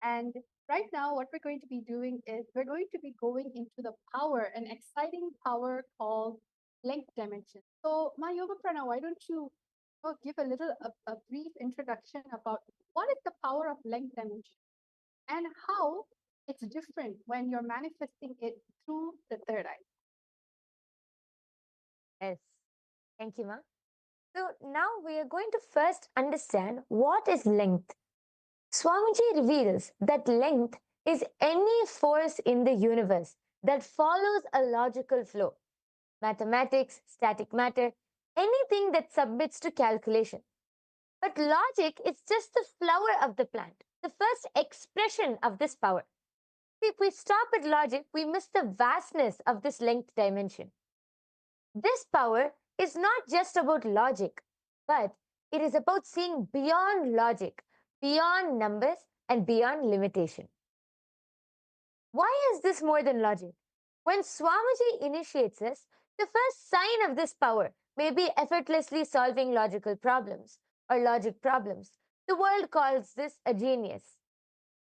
And right now, what we're going to be doing is we're going to be going into the power, an exciting power called length dimension. So, my Yoga Prana, why don't you give a little, a brief introduction about what is the power of length dimension and how it's different when you're manifesting it through the third eye. Yes. Thank you, Ma. So now we are going to first understand what is length. Swamiji reveals that length is any force in the universe that follows a logical flow. Mathematics, static matter, anything that submits to calculation. But logic is just the flower of the plant, the first expression of this power. If we stop at logic, we miss the vastness of this length dimension. This power is not just about logic, but it is about seeing beyond logic, beyond numbers, and beyond limitation. Why is this more than logic? When Swamiji initiates us, the first sign of this power may be effortlessly solving logical problems or logic problems. The world calls this a genius.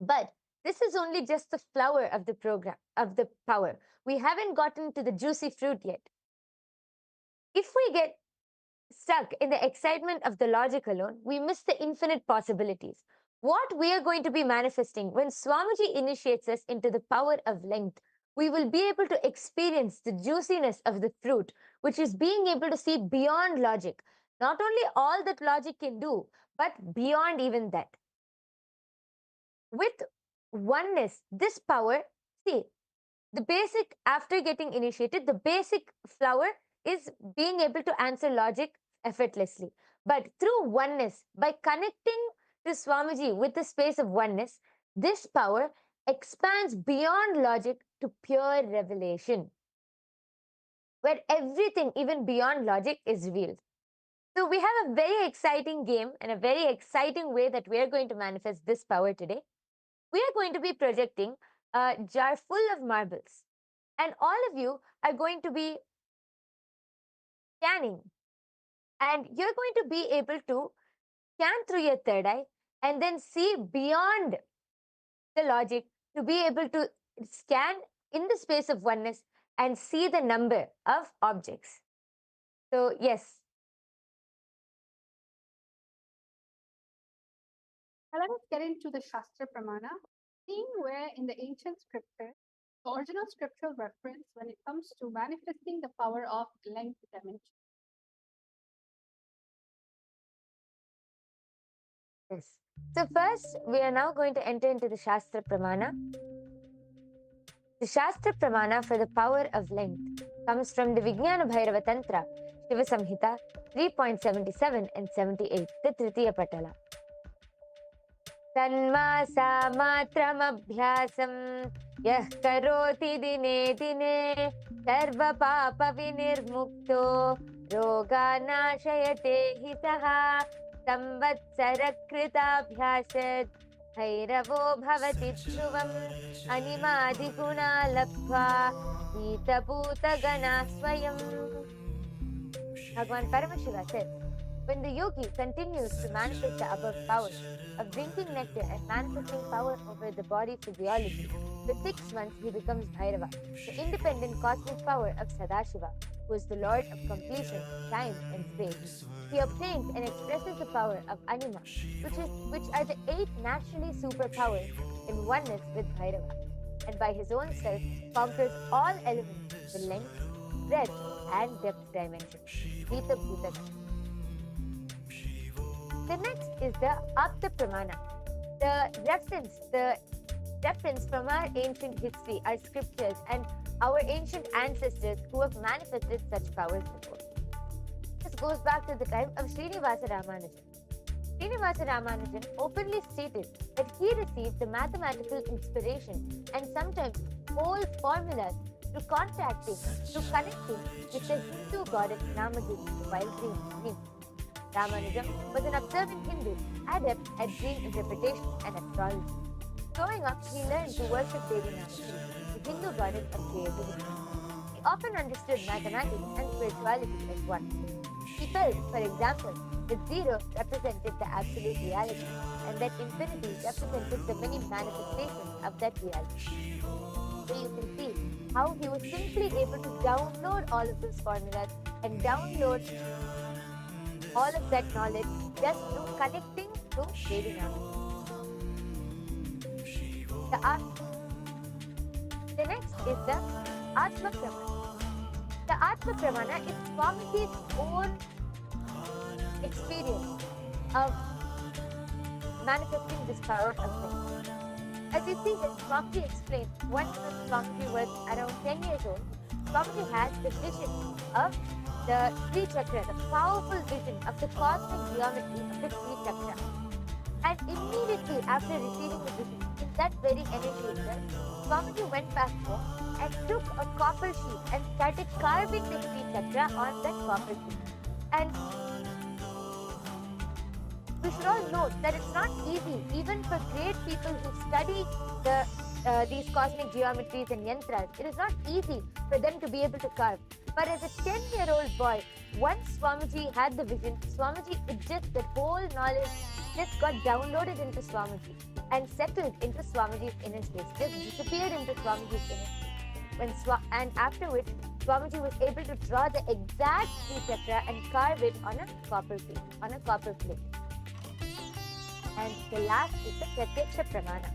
But this is only just the flower of the program, of the power. We haven't gotten to the juicy fruit yet. If we get stuck in the excitement of the logic alone, we miss the infinite possibilities. What we are going to be manifesting when Swamiji initiates us into the power of length, we will be able to experience the juiciness of the fruit, which is being able to see beyond logic. Not only all that logic can do, but beyond even that. With oneness, this power, see, the basic, after getting initiated, the basic flower is being able to answer logic effortlessly. But through oneness, by connecting to Swamiji with the space of oneness, this power expands beyond logic to pure revelation, where everything, even beyond logic, is revealed. So we have a very exciting game and a very exciting way that we are going to manifest this power today. We are going to be projecting a jar full of marbles, and all of you are going to be scanning, and you're going to be able to scan through your third eye and then see beyond the logic, to be able to scan in the space of oneness and see the number of objects. So yes. Now let us get into the Shastra Pramana, seeing where in the ancient scripture, the original scriptural reference when it comes to manifesting the power of length dimension. Yes. So first, we are now going to enter into the Shastra Pramana. The Shastra Pramana for the power of length comes from the Vijnana Bhairava Tantra, Shiva Samhita 3.77 and 78, the Tritiya Patala. Tanmasa matramabhyasam yah karoti dine dine sarva papa vinirmukto roga nashayate hitaha संवत्सरकृताभ्यासत् भैरवो भवति ध्रुवम् अनिमादिगुणा लब्ध्वा नीतभूतगणा स्वयम्. Bhagavan Paramashivam says, when the yogi continues to manifest the above powers of drinking nectar and manifesting power over the body physiology, for 6 months he becomes Bhairava, the independent cosmic power of Sadashiva, who is the Lord of completion, time and space. He obtains and expresses the power of Anima, which are the 8 naturally superpowers in oneness with Bhairava, and by his own self conquers all elements, the length, breadth and depth dimensions. Vita Bhuta. The next is the Apta Pramana, the reference from our ancient history, our scriptures, and our ancient ancestors who have manifested such powers before. This goes back to the time of Srinivasa Ramanujan. Srinivasa Ramanujan openly stated that he received the mathematical inspiration and sometimes whole formulas through connecting with the Hindu goddess Namadevi while dreaming. Ramanujan was an observant Hindu, adept at dream interpretation and astrology. Growing up, he learned to worship Devi Namadevi, the Hindu goddess of creativity. He often understood mathematics and spirituality as one. He felt, for example, that zero represented the absolute reality and that infinity represented the many manifestations of that reality. So you can see how he was simply able to download all of those formulas and download all of that knowledge just through connecting to Devi Namadevi. The next is the Atma Pramana. The Atma Pramana is Swamiji's own experience of manifesting this power of length. As you see that Swamiji explained, once Swamiji was around 10 years old, Swamiji had the vision of the Sri Chakra, the powerful vision of the cosmic geometry of the Sri Chakra. And immediately after receiving the vision, in that very energy itself, Swamiji went back home and took a copper sheet and started carving the Sri Chakra on that copper sheet. And we should all note that it's not easy, even for great people who study the these cosmic geometries and yantras, it is not easy for them to be able to carve. But as a 10-year-old boy, once Swamiji had the vision, Swamiji, that whole knowledge just got downloaded into Swamiji and settled into Swamiji's inner space, just disappeared into Swamiji's inner space. And after which, Swamiji was able to draw the exact Sri Chakra and carve it on a copper plate. And the last is the Pratyaksha Pramana,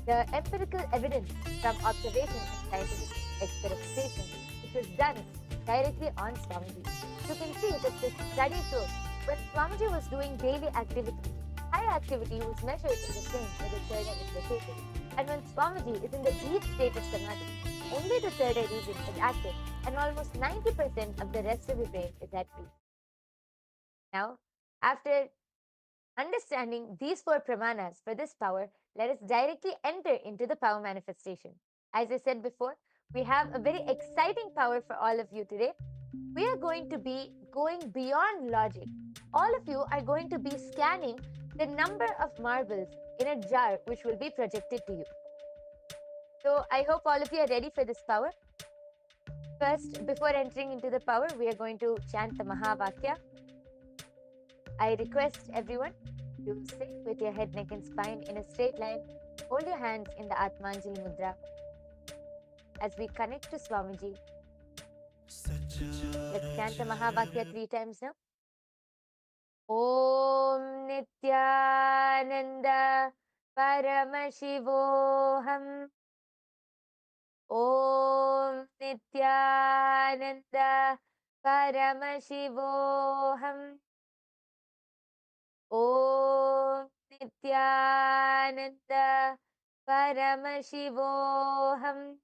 the empirical evidence from observation and scientific experimentation, which was done directly on Swamiji. You can see that this study shows when Swamiji was doing daily activity, high activity was measured in the same where the third eye is located. And when Swamiji is in the deep state of samadhi, only the third eye region is active and almost 90% of the rest of the brain is at peace. Now, after understanding these 4 pramanas for this power, let us directly enter into the power manifestation. As I said before, we have a very exciting power for all of you today. We are going to be going beyond logic. All of you are going to be scanning the number of marbles in a jar which will be projected to you. So I hope all of you are ready for this power. First, before entering into the power, we are going to chant the Mahavakya. I request everyone to sit with your head, neck and spine in a straight line. Hold your hands in the Atmanjali Mudra as we connect to Swamiji. Let's chant the Mahavakya 3 times now. Om Nityananda Paramashivoham. Om Nityananda Paramashivoham. Om Nityananda Paramashivoham.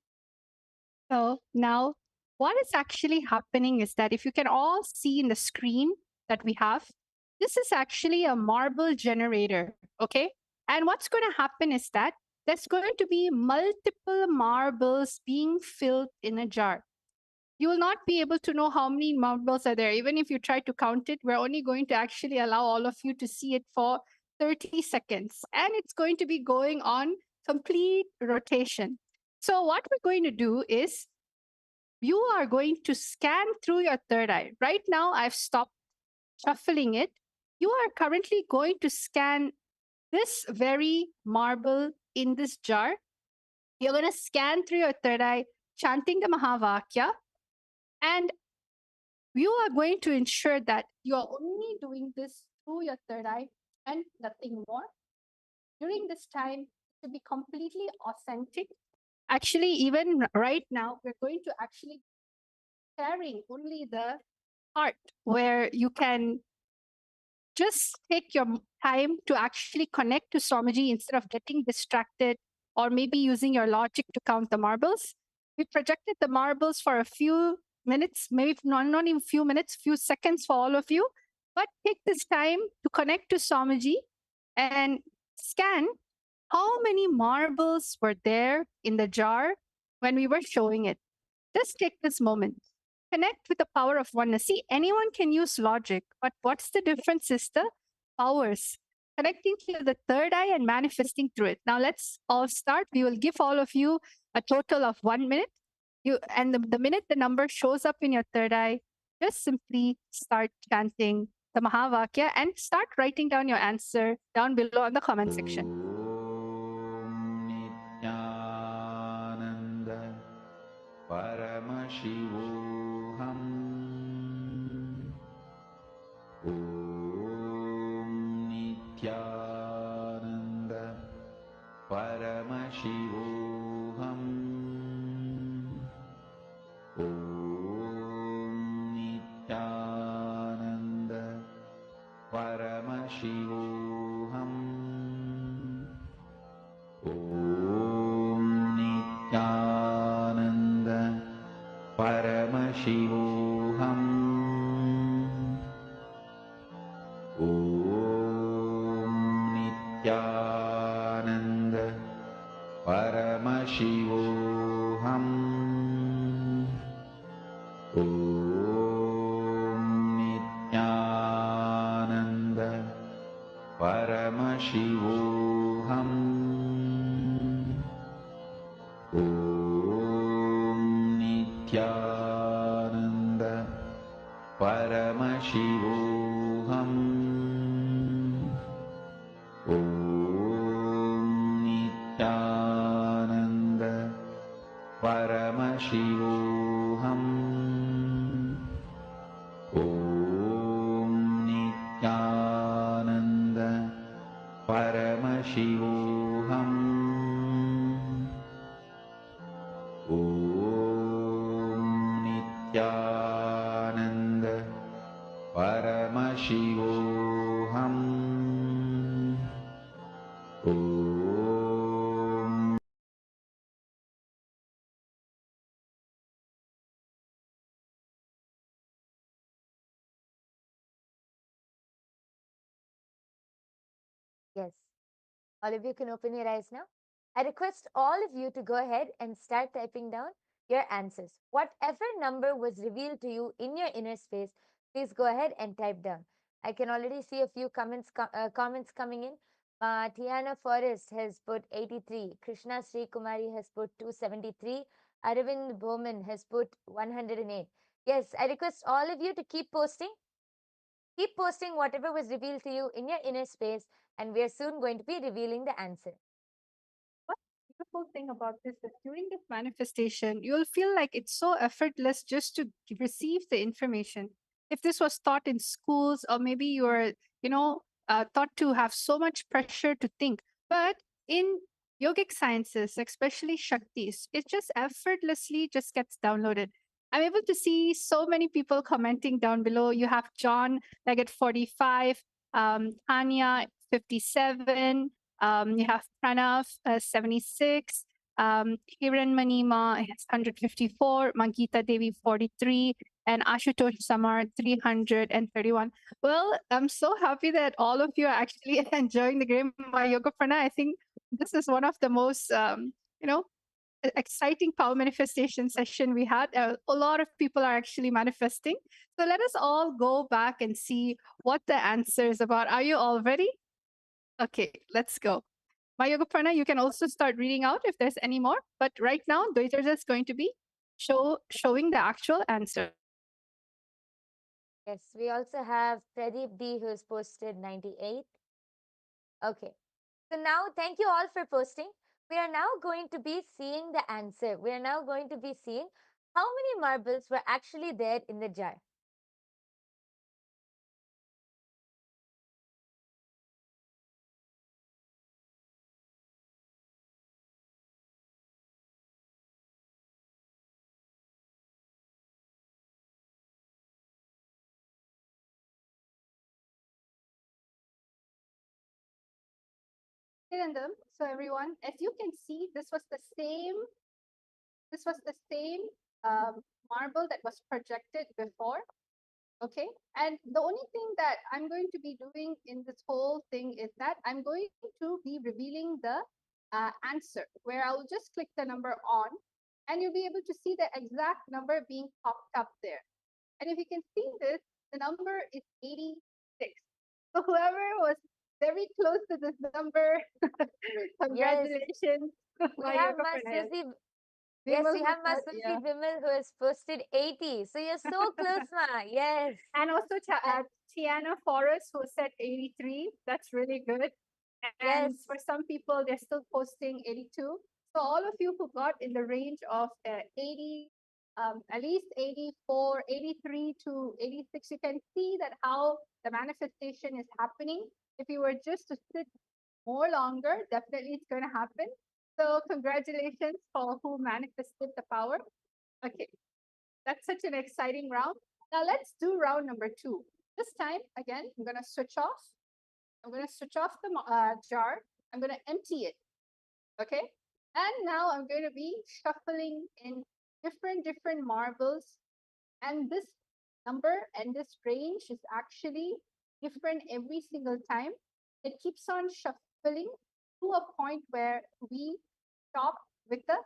So now what is actually happening is that if you can all see in the screen that we have, this is actually a marble generator, okay? And what's going to happen is that there's going to be multiple marbles being filled in a jar. You will not be able to know how many marbles are there. Even if you try to count it, we're only going to actually allow all of you to see it for 30 seconds. And it's going to be going on complete rotation. So what we're going to do is you are going to scan through your third eye. Right now, I've stopped shuffling it. You are currently going to scan this very marble in this jar. You're going to scan through your third eye, chanting the Mahavakya. And you are going to ensure that you are only doing this through your third eye and nothing more. During this time, to be completely authentic. Actually, even right now, we're going to actually sharing only the part where you can just take your time to actually connect to Swamiji instead of getting distracted or maybe using your logic to count the marbles. We projected the marbles for a few minutes, maybe not even few minutes, few seconds for all of you. But take this time to connect to Swamiji and scan how many marbles were there in the jar when we were showing it. Just take this moment. Connect with the power of oneness. See, anyone can use logic, but what's the difference is the powers. Connecting to the third eye and manifesting through it. Now let's all start. We will give all of you a total of 1 minute. The minute the number shows up in your third eye, just simply start chanting the Mahavakya and start writing down your answer down below in the comment section. Om Nityananda Paramashivoham. Om Nityananda Paramashivoham. Om Nityananda Paramashivoham. Om Nityananda Paramashivoham. Om Nityananda Paramashivoham. Nityanand परमशिवोऽहम् ॐ नित्यानन्द परमशिवोऽहम् ॐ नित्यानन्द परमशिवोऽहम् ॐ नित्यानन्द परमशिवोऽहम् ॐ Yes. All of you can open your eyes now. I request all of you to go ahead and start typing down your answers. Whatever number was revealed to you in your inner space, please go ahead and type down. I can already see a few comments coming in. Tiana Forrest has put 83. Krishna Sri Kumari has put 273. Aravind Bowman has put 108. Yes, I request all of you to keep posting. Keep posting whatever was revealed to you in your inner space, and we are soon going to be revealing the answer. What beautiful thing about this is during this manifestation, you'll feel like it's so effortless just to receive the information. If this was taught in schools, or maybe you're, taught to have so much pressure to think, but in yogic sciences, especially Shaktis, it just effortlessly just gets downloaded. I'm able to see so many people commenting down below. You have John like at 45, Tanya 57, you have Pranav 76, Hiran Manima has 154, Mangita Devi 43, and Ashutosh Samar 331. Well, I'm so happy that all of you are actually enjoying the game by Yoga Prana. I think this is one of the most, exciting power manifestation session we had. A lot of people are actually manifesting. So let us all go back and see what the answer is about. Are you all ready? Okay, let's go. My Yoga Prana, you can also start reading out if there's any more. But right now, Dwaiter is going to be showing the actual answer. Yes, we also have Pradeep D who has posted 98. Okay. So now, thank you all for posting. We are now going to be seeing the answer. We are now going to be seeing how many marbles were actually there in the jar. So everyone, as you can see, this was the same marble that was projected before. Okay, and the only thing that I'm going to be doing in this whole thing is that I'm going to be revealing the answer, where I'll just click the number on, and you'll be able to see the exact number being popped up there. And if you can see this, the number is 86. So whoever was very close to this number, congratulations. We have Masrufi. Yes, we have Masrufi Vimal who has posted 80. So you're so close, Ma. Yes. And also Tiana Forrest who said 83. That's really good. And Yes. for some people, they're still posting 82. So all of you who got in the range of 80, at least 84, 83 to 86, you can see that how the manifestation is happening. If you were just to sit more longer, definitely it's going to happen. So congratulations for who manifested the power. Okay, that's such an exciting round. Now let's do round number 2. This time, again, I'm going to switch off. I'm going to switch off the jar. I'm going to empty it. Okay. And now I'm going to be shuffling in different marbles. And this number and this range is actually different every single time. It keeps on shuffling to a point where we stop with the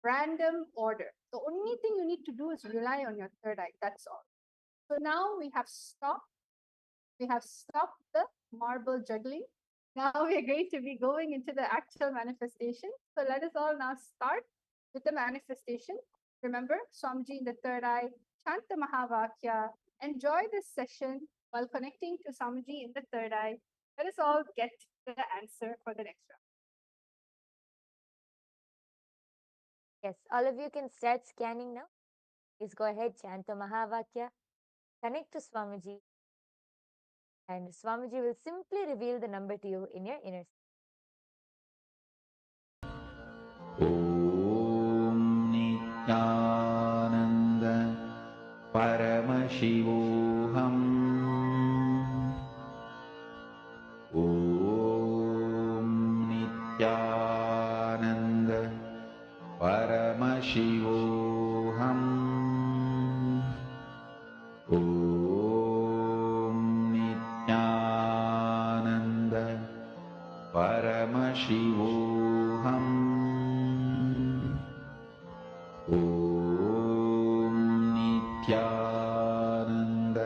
random order. The only thing you need to do is rely on your third eye. That's all. So now we have stopped. We have stopped the marble juggling. Now we are going to be going into the actual manifestation. So let us all now start with the manifestation. Remember, Swamiji in the third eye, chant the Mahavakya, enjoy this session while connecting to Swamiji in the third eye. Let us all get the answer for the next round. Yes, all of you can start scanning now. Please go ahead, chant the Mahavakya, connect to Swamiji, and Swamiji will simply reveal the number to you in your inner space. ॐ नित्यानन्द परमशिवोऽहम् ॐ नित्यानन्द परमशिवोऽहम् ॐ नित्यानन्द परमशिवोऽहम् ॐ नित्यानन्द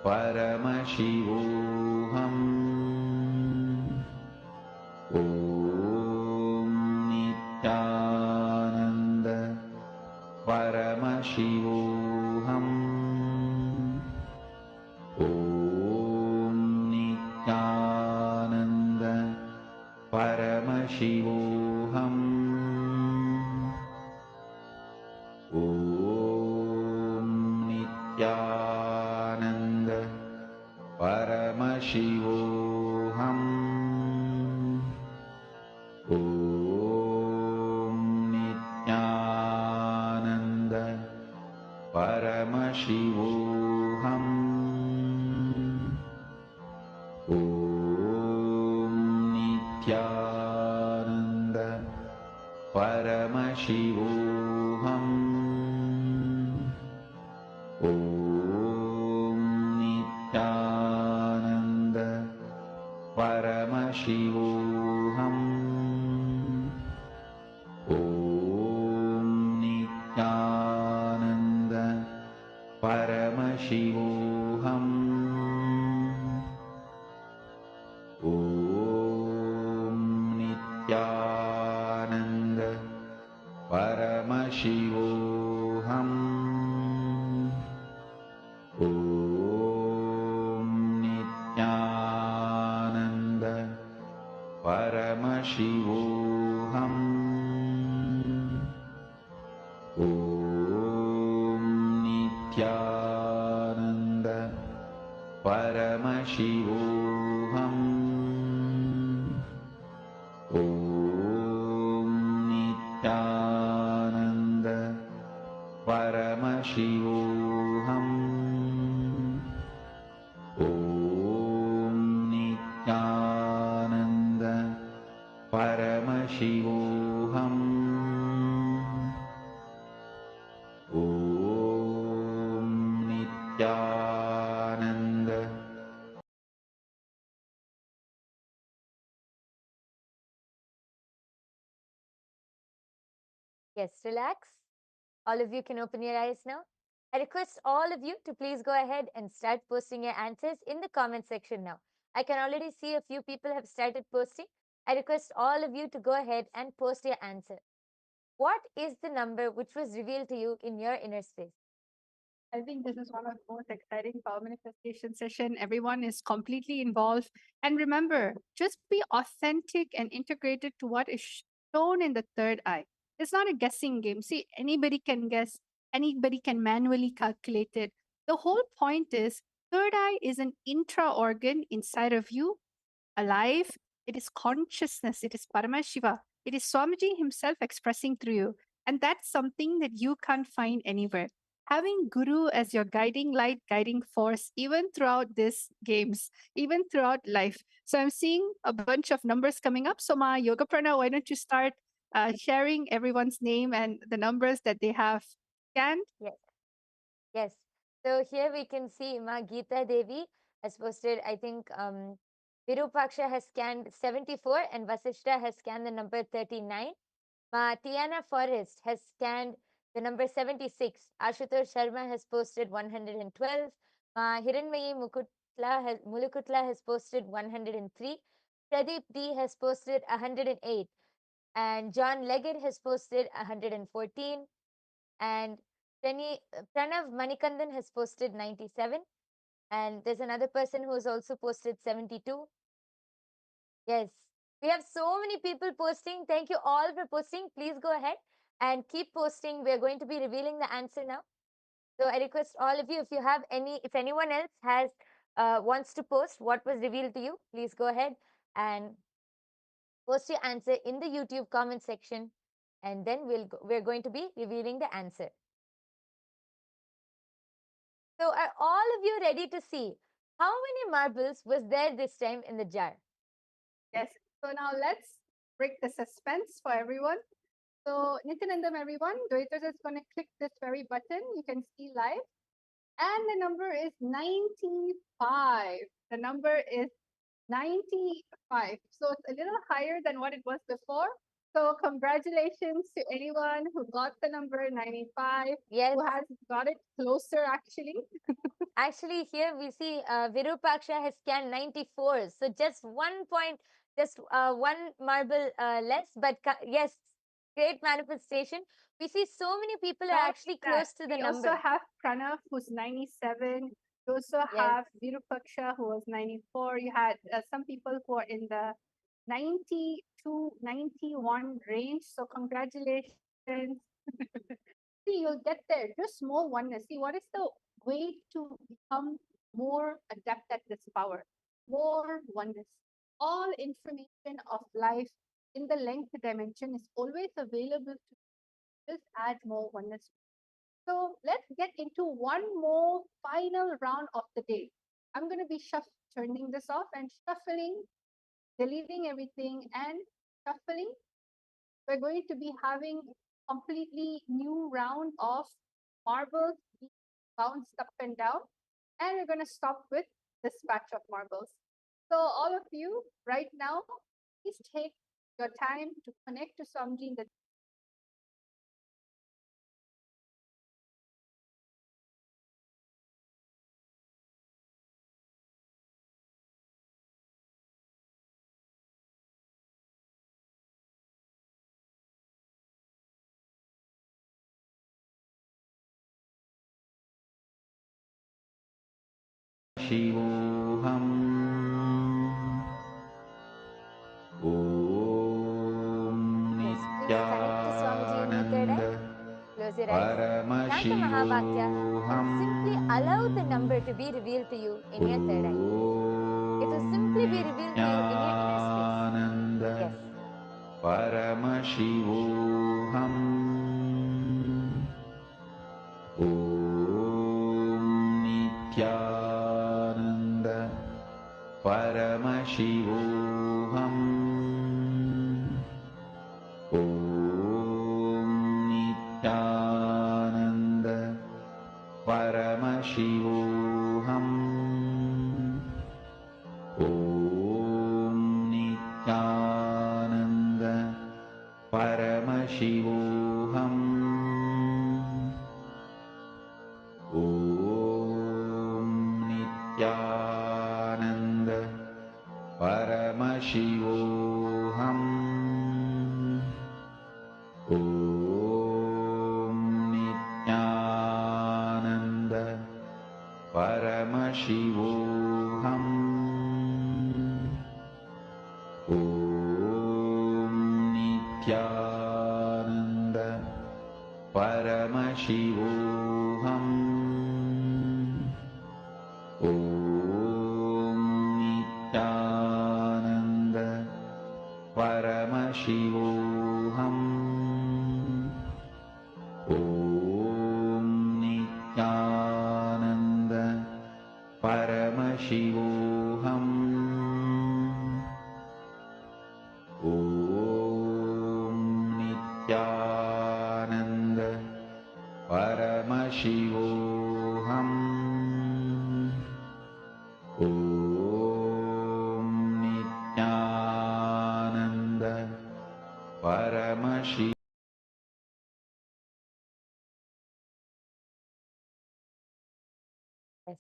परमशिवोऽहम् ॐ नित्यानन्द परमशिवोऽहम् ॐ नित्यानन्द परमशिवोऽहम् ॐ नित्यानन्द परमशिवोऽहम् ॐ नित्यानन्द परमशिवोऽहम् ॐ नित्यानन्द परमशिवोऽहम् ॐ नित्यानन्द परमशिवोऽहम् ॐ नित्यानन्द परमशिवोऽहम् ॐ नित्यानन्द परमशिवोऽहम् ॐ नित्यानन्द परमशिवोऽहम् ॐ नित्यानन्द परमशिवोऽहम् ॐ नित्यानन्द परमशिवोऽहम् ॐ नित्यानन्द परमशिवोऽहम् ॐ Nityanand Yes, relax. All of you can open your eyes now. I request all of you to please go ahead and start posting your answers in the comment section now. I can already see a few people have started posting. I request all of you to go ahead and post your answer. What is the number which was revealed to you in your inner space? I think this is one of the most exciting power manifestation session. Everyone is completely involved. And remember, just be authentic and integrated to what is shown in the third eye. It's not a guessing game. See, anybody can guess, anybody can manually calculate it. The whole point is third eye is an intra organ inside of you, alive. It is consciousness. It is Paramashiva. It is Swamiji himself expressing through you. And that's something that you can't find anywhere. Having Guru as your guiding light, guiding force, even throughout these games, even throughout life. So I'm seeing a bunch of numbers coming up. So Ma Yoga Prana, why don't you start sharing everyone's name and the numbers that they have scanned? Yes. Yes. So here we can see Ma Geeta Devi has posted, I think Virupaksha has scanned 74 and Vasishta has scanned the number 39. Ma Tiana Forrest has scanned the number 76. Ashutosh Sharma has posted 112. Ma Hiranmayi Mulukutla has posted 103. Pradeep D has posted 108. And John Leggett has posted 114. And Pranav Manikandan has posted 97. And there's another person who has also posted 72. Yes, we have so many people posting. Thank you all for posting. Please go ahead and keep posting. We're going to be revealing the answer now. So I request all of you, if anyone else has wants to post what was revealed to you, please go ahead and post your answer in the YouTube comment section, and then we're going to be revealing the answer. So are all of you ready to see how many marbles was there this time in the jar? Yes. So now let's break the suspense for everyone. So Nityanandam, everyone, Dwaitars is going to click this very button. You can see live. And the number is 95. The number is 95. So it's a little higher than what it was before. So congratulations to anyone who got the number 95, Yes. who has got it closer actually. Actually, here we see Virupaksha has scanned 94. So just 1 point, just one marble less. But yes, great manifestation. We see so many people are actually close to the We number. also have Pranav, who's 97. We also have Virupaksha, who was 94. You had some people who are in the 90 to 91 range. So congratulations. See, you'll get there. Just more oneness. See, what is the way to become more adept at this power? More oneness. All information of life in the length dimension is always available to just add more oneness. So let's get into one more final round of the day. I'm going to be turning this off and shuffling, deleting everything and shuffling. We're going to be having completely new round of marbles being bounced up and down. And we're going to stop with this batch of marbles. So all of you right now, please take your time to connect to Swamiji in the शिवोऽहम् ॐ Nityanand Close your eyes. Chant the Mahavakya and simply allow the number to be revealed to you in your third eye. It will simply be revealed to you in your inner space. Yes. परमशिवोऽहम् ॐ नित्यानन्द परमशिवोऽहम् ॐ नित्यानन्द परमशिवोऽहम् ॐ नित्यानन्द परमशिवोऽहम् ॐ नित्यानन्द परमशिवोऽहम् ॐ नित्यानन्द परमशिवोऽहम् ॐ नित्यानन्द परमशिवोऽहम् ॐ नित्यानन्द परमशिवोऽहम् ॐ नित्यानन्द परमशिवोऽहम् ॐ नित्यानन्द परमशिवोऽहम् ॐ नित्यानन्द परमशिवोऽहम् Yes.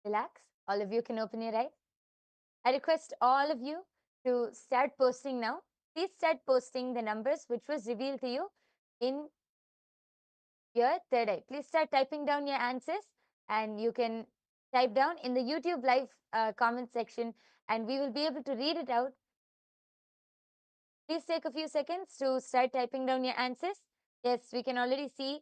Relax. All of you can open your eyes. I request all of you to start posting now. Please start posting the numbers which was revealed to you in your third eye. Please start typing down your answers, and you can type down in the YouTube live comment section, and we will be able to read it out. Please take a few seconds to start typing down your answers. Yes, we can already see.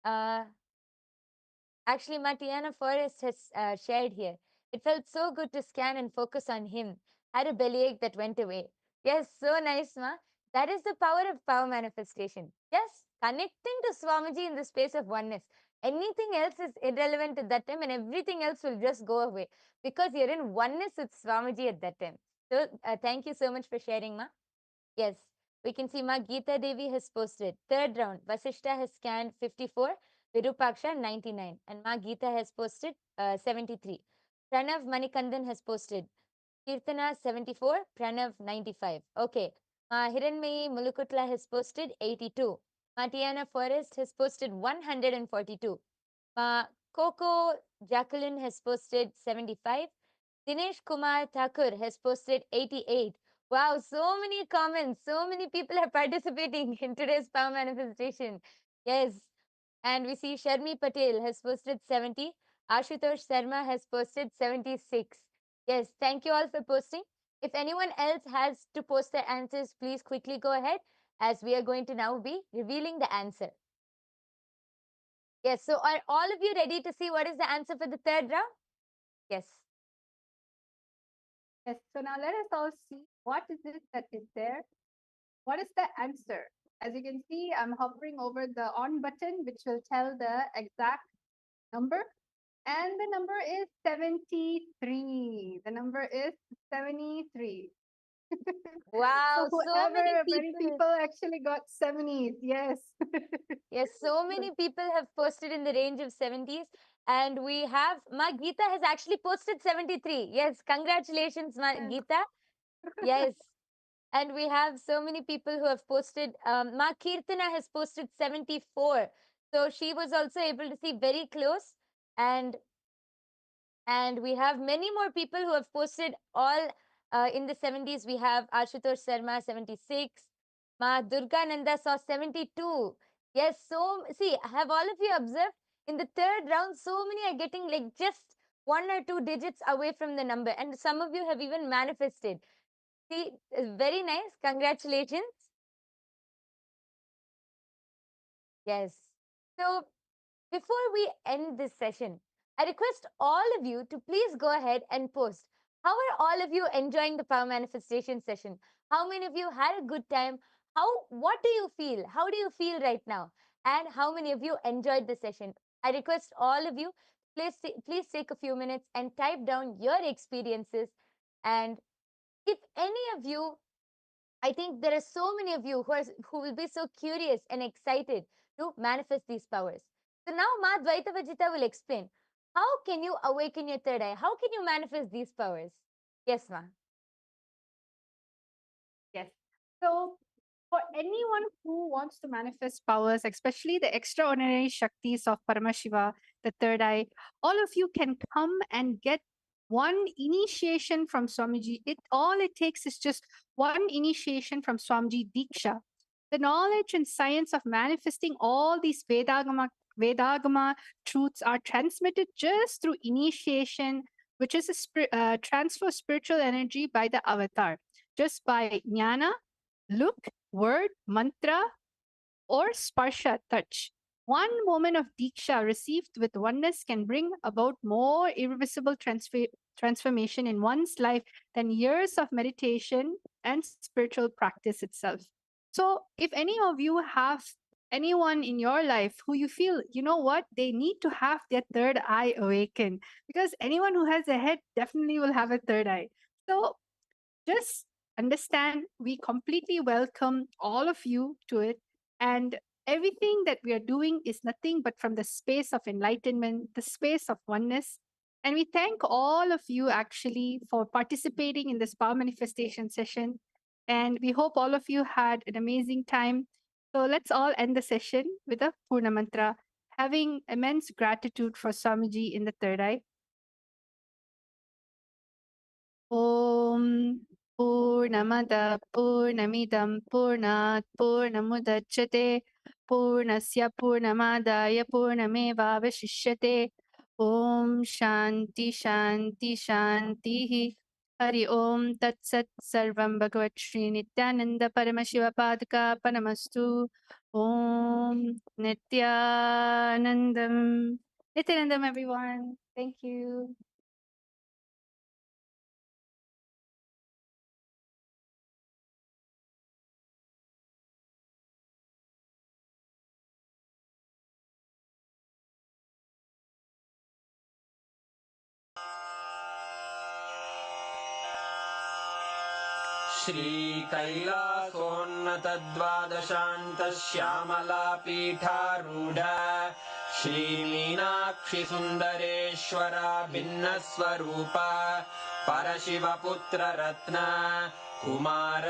Actually, Matiana Forrest has shared here. It felt so good to scan and focus on him. Had a bellyache that went away. Yes, so nice, Ma. That is the power of power manifestation. Yes, connecting to Swamiji in the space of oneness. Anything else is irrelevant at that time, and everything else will just go away because you're in oneness with Swamiji at that time. So, thank you so much for sharing, Ma. Yes, we can see Ma Geeta Devi has posted. Third round, Vasishta has scanned 54, Virupaksha 99, and Ma Geeta has posted 73. Pranav Manikandan has posted. Kirtana 74, Pranav 95. Okay. Ma Hiranmayi Mulukutla has posted 82. Ma Tiana Forrest has posted 142. Ma Coco Jacqueline has posted 75. Dinesh Kumar Thakur has posted 88. Wow, so many comments. So many people are participating in today's power manifestation. Yes. And we see Sharmi Patel has posted 70. Ashutosh Sharma has posted 76. Yes, thank you all for posting. If anyone else has to post their answers, please quickly go ahead, as we are going to now be revealing the answer. Yes, so are all of you ready to see what is the answer for the third round? Yes. Yes, so now let us all see what is it that is there. What is the answer? As you can see, I'm hovering over the on button, which will tell the exact number. And the number is 73. The number is 73. Wow, So so many many people. people actually got 70s. Yes. Yes, so many people have posted in the range of 70s. And we have, Ma Geeta has actually posted 73. Yes, congratulations, Ma Yes. Geeta. Yes. And we have so many people who have posted. Ma Kirtana has posted 74. So she was also able to see very close. And we have many more people who have posted all in the 70s. We have Ashutosh Sharma 76. Ma Durga Nanda saw 72. Yes, so see, have all of you observed in the third round, so many are getting like just 1 or 2 digits away from the number, and some of you have even manifested. See, very nice. Congratulations. Yes. So before we end this session, I request all of you to please go ahead and post. How are all of you enjoying the power manifestation session? How many of you had a good time? What do you feel? How do you feel right now? And how many of you enjoyed the session? I request all of you, please take a few minutes and type down your experiences. And if any of you, I think there are so many of you who will be so curious and excited to manifest these powers. So now Ma Dvaita Vajita will explain, how can you awaken your third eye? How can you manifest these powers? Yes, Ma. Yes. So for anyone who wants to manifest powers, especially the extraordinary Shaktis of Paramashiva, the third eye, all of you can come and get one initiation from Swamiji. All it takes is just one initiation from Swamiji Diksha. The knowledge and science of manifesting all these Vedagama truths are transmitted just through initiation, which is a transfer of spiritual energy by the avatar, just by jnana, look, word, mantra, or sparsha, touch. One moment of diksha received with oneness can bring about more irreversible transformation in one's life than years of meditation and spiritual practice itself. So, if any of you have anyone in your life who you feel, you know what, they need to have their third eye awakened, because anyone who has a head definitely will have a third eye. So, just understand we completely welcome all of you to it. And everything that we are doing is nothing but from the space of enlightenment, the space of oneness. And we thank all of you actually for participating in this power manifestation session. And we hope all of you had an amazing time. So let's all end the session with a Purna Mantra, having immense gratitude for Swamiji in the third eye. Om Purnamada Purnamidam Purnat Purnamudachyate पूर्णस्य पूर्णमादाय पूर्णमेवावशिष्यते। ॐ शान्ति शान्ति शान्तिः। हरि ओम तत्सत्। सर्वं भगवत् श्री नित्यानंद परमशिव पादुकार्पणमस्तु। ओम Nityanandam. Nityanandam everyone. Thank you. श्रीकैलासोन्नतद्वादशान्तश्यामलापीठारूढ श्रीमीनाक्षिसुन्दरेश्वरा भिन्नस्वरूप परशिवपुत्ररत्न Kumar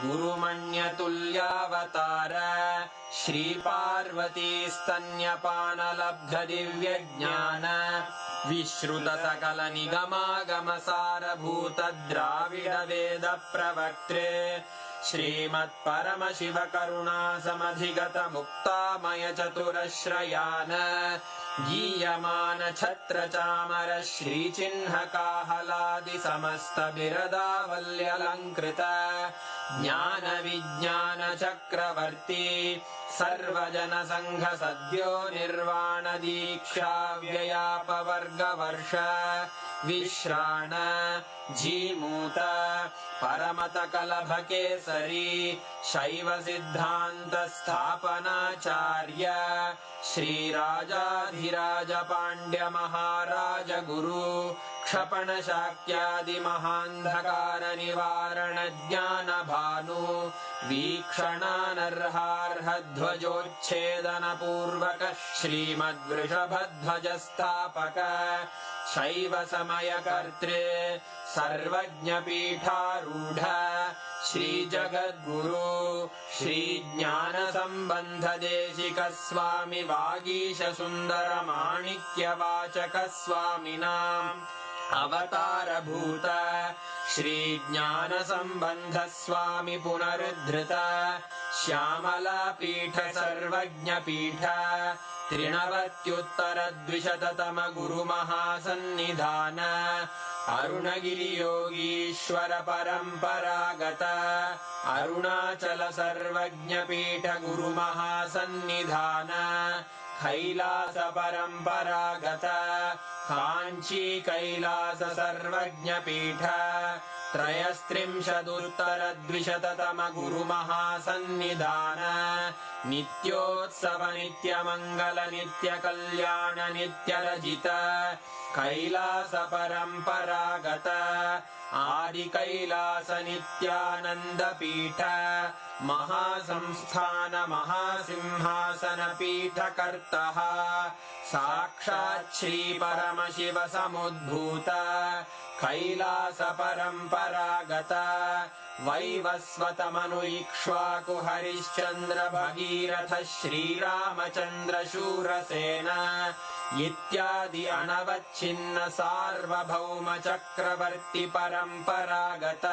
गुरुमण्यतुल्यावतार श्रीपार्वतीस्तन्यपानलब्धदिव्यज्ञान विश्रुतसकलनिगमागमसारभूत द्राविडवेदप्रवक्त्रे श्रीमत्परमशिवकरुणासमधिगत मुक्तामयचतुरश्रयान् गीयमान छत्रचामर श्रीचिह्नकाहलादिसमस्तबिरदावल्यलङ्कृत ज्ञानविज्ञानचक्रवर्ती सर्वजनसङ्घसद्यो निर्वाणदीक्षा व्ययापवर्गवर्ष विश्राण Jimuta परमतकलभकेसरी शैवसिद्धान्तस्थापनाचार्य श्रीराजाधिराजपाण्ड्यमहाराज गुरु क्षपणशाक्यादिमहान्धकारनिवारणज्ञानभानु वीक्षणानर्हार्हध्वजोच्छेदनपूर्वक श्रीमद्वृषभध्वजस्थापक शैवसमयकर्त्रे सर्वज्ञपीठारूढ श्रीजगद्गुरु श्रीज्ञानसम्बन्धदेशिकस्वामि वागीशसुन्दरमाणिक्यवाचकस्वामिनाम् अवतारभूत श्रीज्ञानसम्बन्धस्वामि पुनरुद्धृत श्यामलापीठ सर्वज्ञपीठ त्रिनवत्युत्तरद्विशततम गुरुमहासन्निधान अरुणगिरियोगीश्वर परम्परागत अरुणाचल सर्वज्ञपीठ गुरुमहासन्निधान कैलास परम्परागत काञ्ची कैलास सर्वज्ञपीठ त्रयस्त्रिंशदुत्तरद्विशततम गुरुमहासन्निधान नित्योत्सव नित्यमङ्गल नित्यकल्याण नित्यरजित कैलास परम्परागत आदिकैलास नित्यानन्दपीठ महासंस्थान महासिंहासन पीठकर्तः साक्षात् श्री परमशिव समुद्भूत कैलास परम्परागत वैवस्वत मनु इक्ष्वाकु हरिश्चन्द्र भगीरथ श्रीरामचन्द्र शूरसेन इत्यादि अनवच्छिन्न सार्वभौम चक्रवर्ति परम्परागत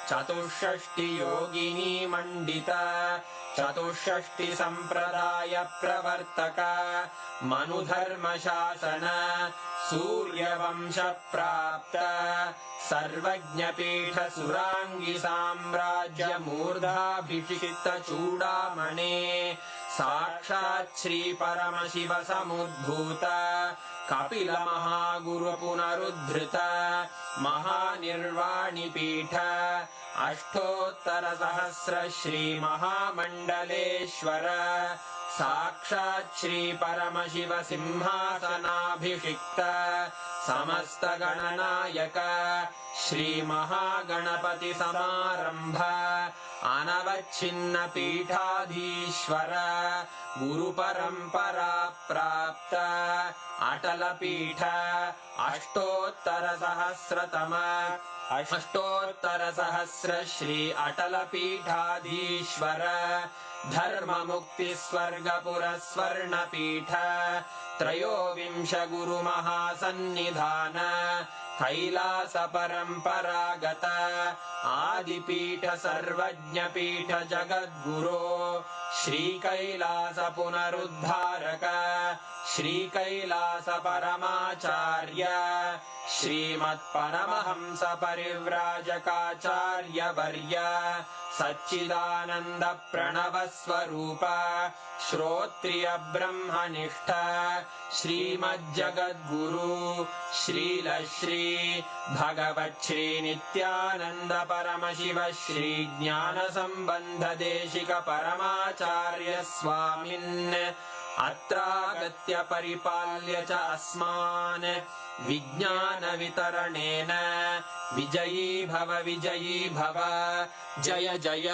चतुष्षष्टि योगिनी मण्डित चतुष्षष्टि सम्प्रदाय प्रवर्तक मनुधर्मशासन सूर्यवंश प्राप्त सर्वज्ञपीठ सुराङ्गी साम्राज्य मूर्धाभिषिक्त चूडामणे साक्षात् श्री परमशिव समुद्भूत कपिल महागुरु पुनरुद्धृत महानिर्वाणिपीठ अष्टोत्तर सहस्र श्री महामण्डलेश्वर साक्षात् श्री परमशिव सिंहासनाभिषिक्त समस्त गणनायक श्री महागणपति समारंभ अनवच्छिन्न पीठाधीश्वर गुरु परंपरा प्राप्त अटल पीठ अष्टोत्तर सहस्र श्री अटल पीठाधीश्वर धर्म मुक्ति स्वर्गपुर स्वर्णपीठ त्रयोविंश गुरु महासन्निधान कैलास परम्परागत आदिपीठ सर्वज्ञपीठ जगद्गुरो श्री कैलास पुनरुद्धारक श्री कैलास परमाचार्य श्रीमत्परमहंस परिव्राजकाचार्य वर्य सच्चिदानंद प्रणव स्वरूप श्रोत्रिय ब्रह्मनिष्ठ श्रीमज्जगद्गुरु श्रील श्री भगवत् श्री नित्यानंद परमशिव श्री ज्ञान संबंध देशिक परमाचार्य स्वामिन् अत्रागत्य परिपाल्य च अस्मान् विज्ञान वितरणेन विजयी भव जय जय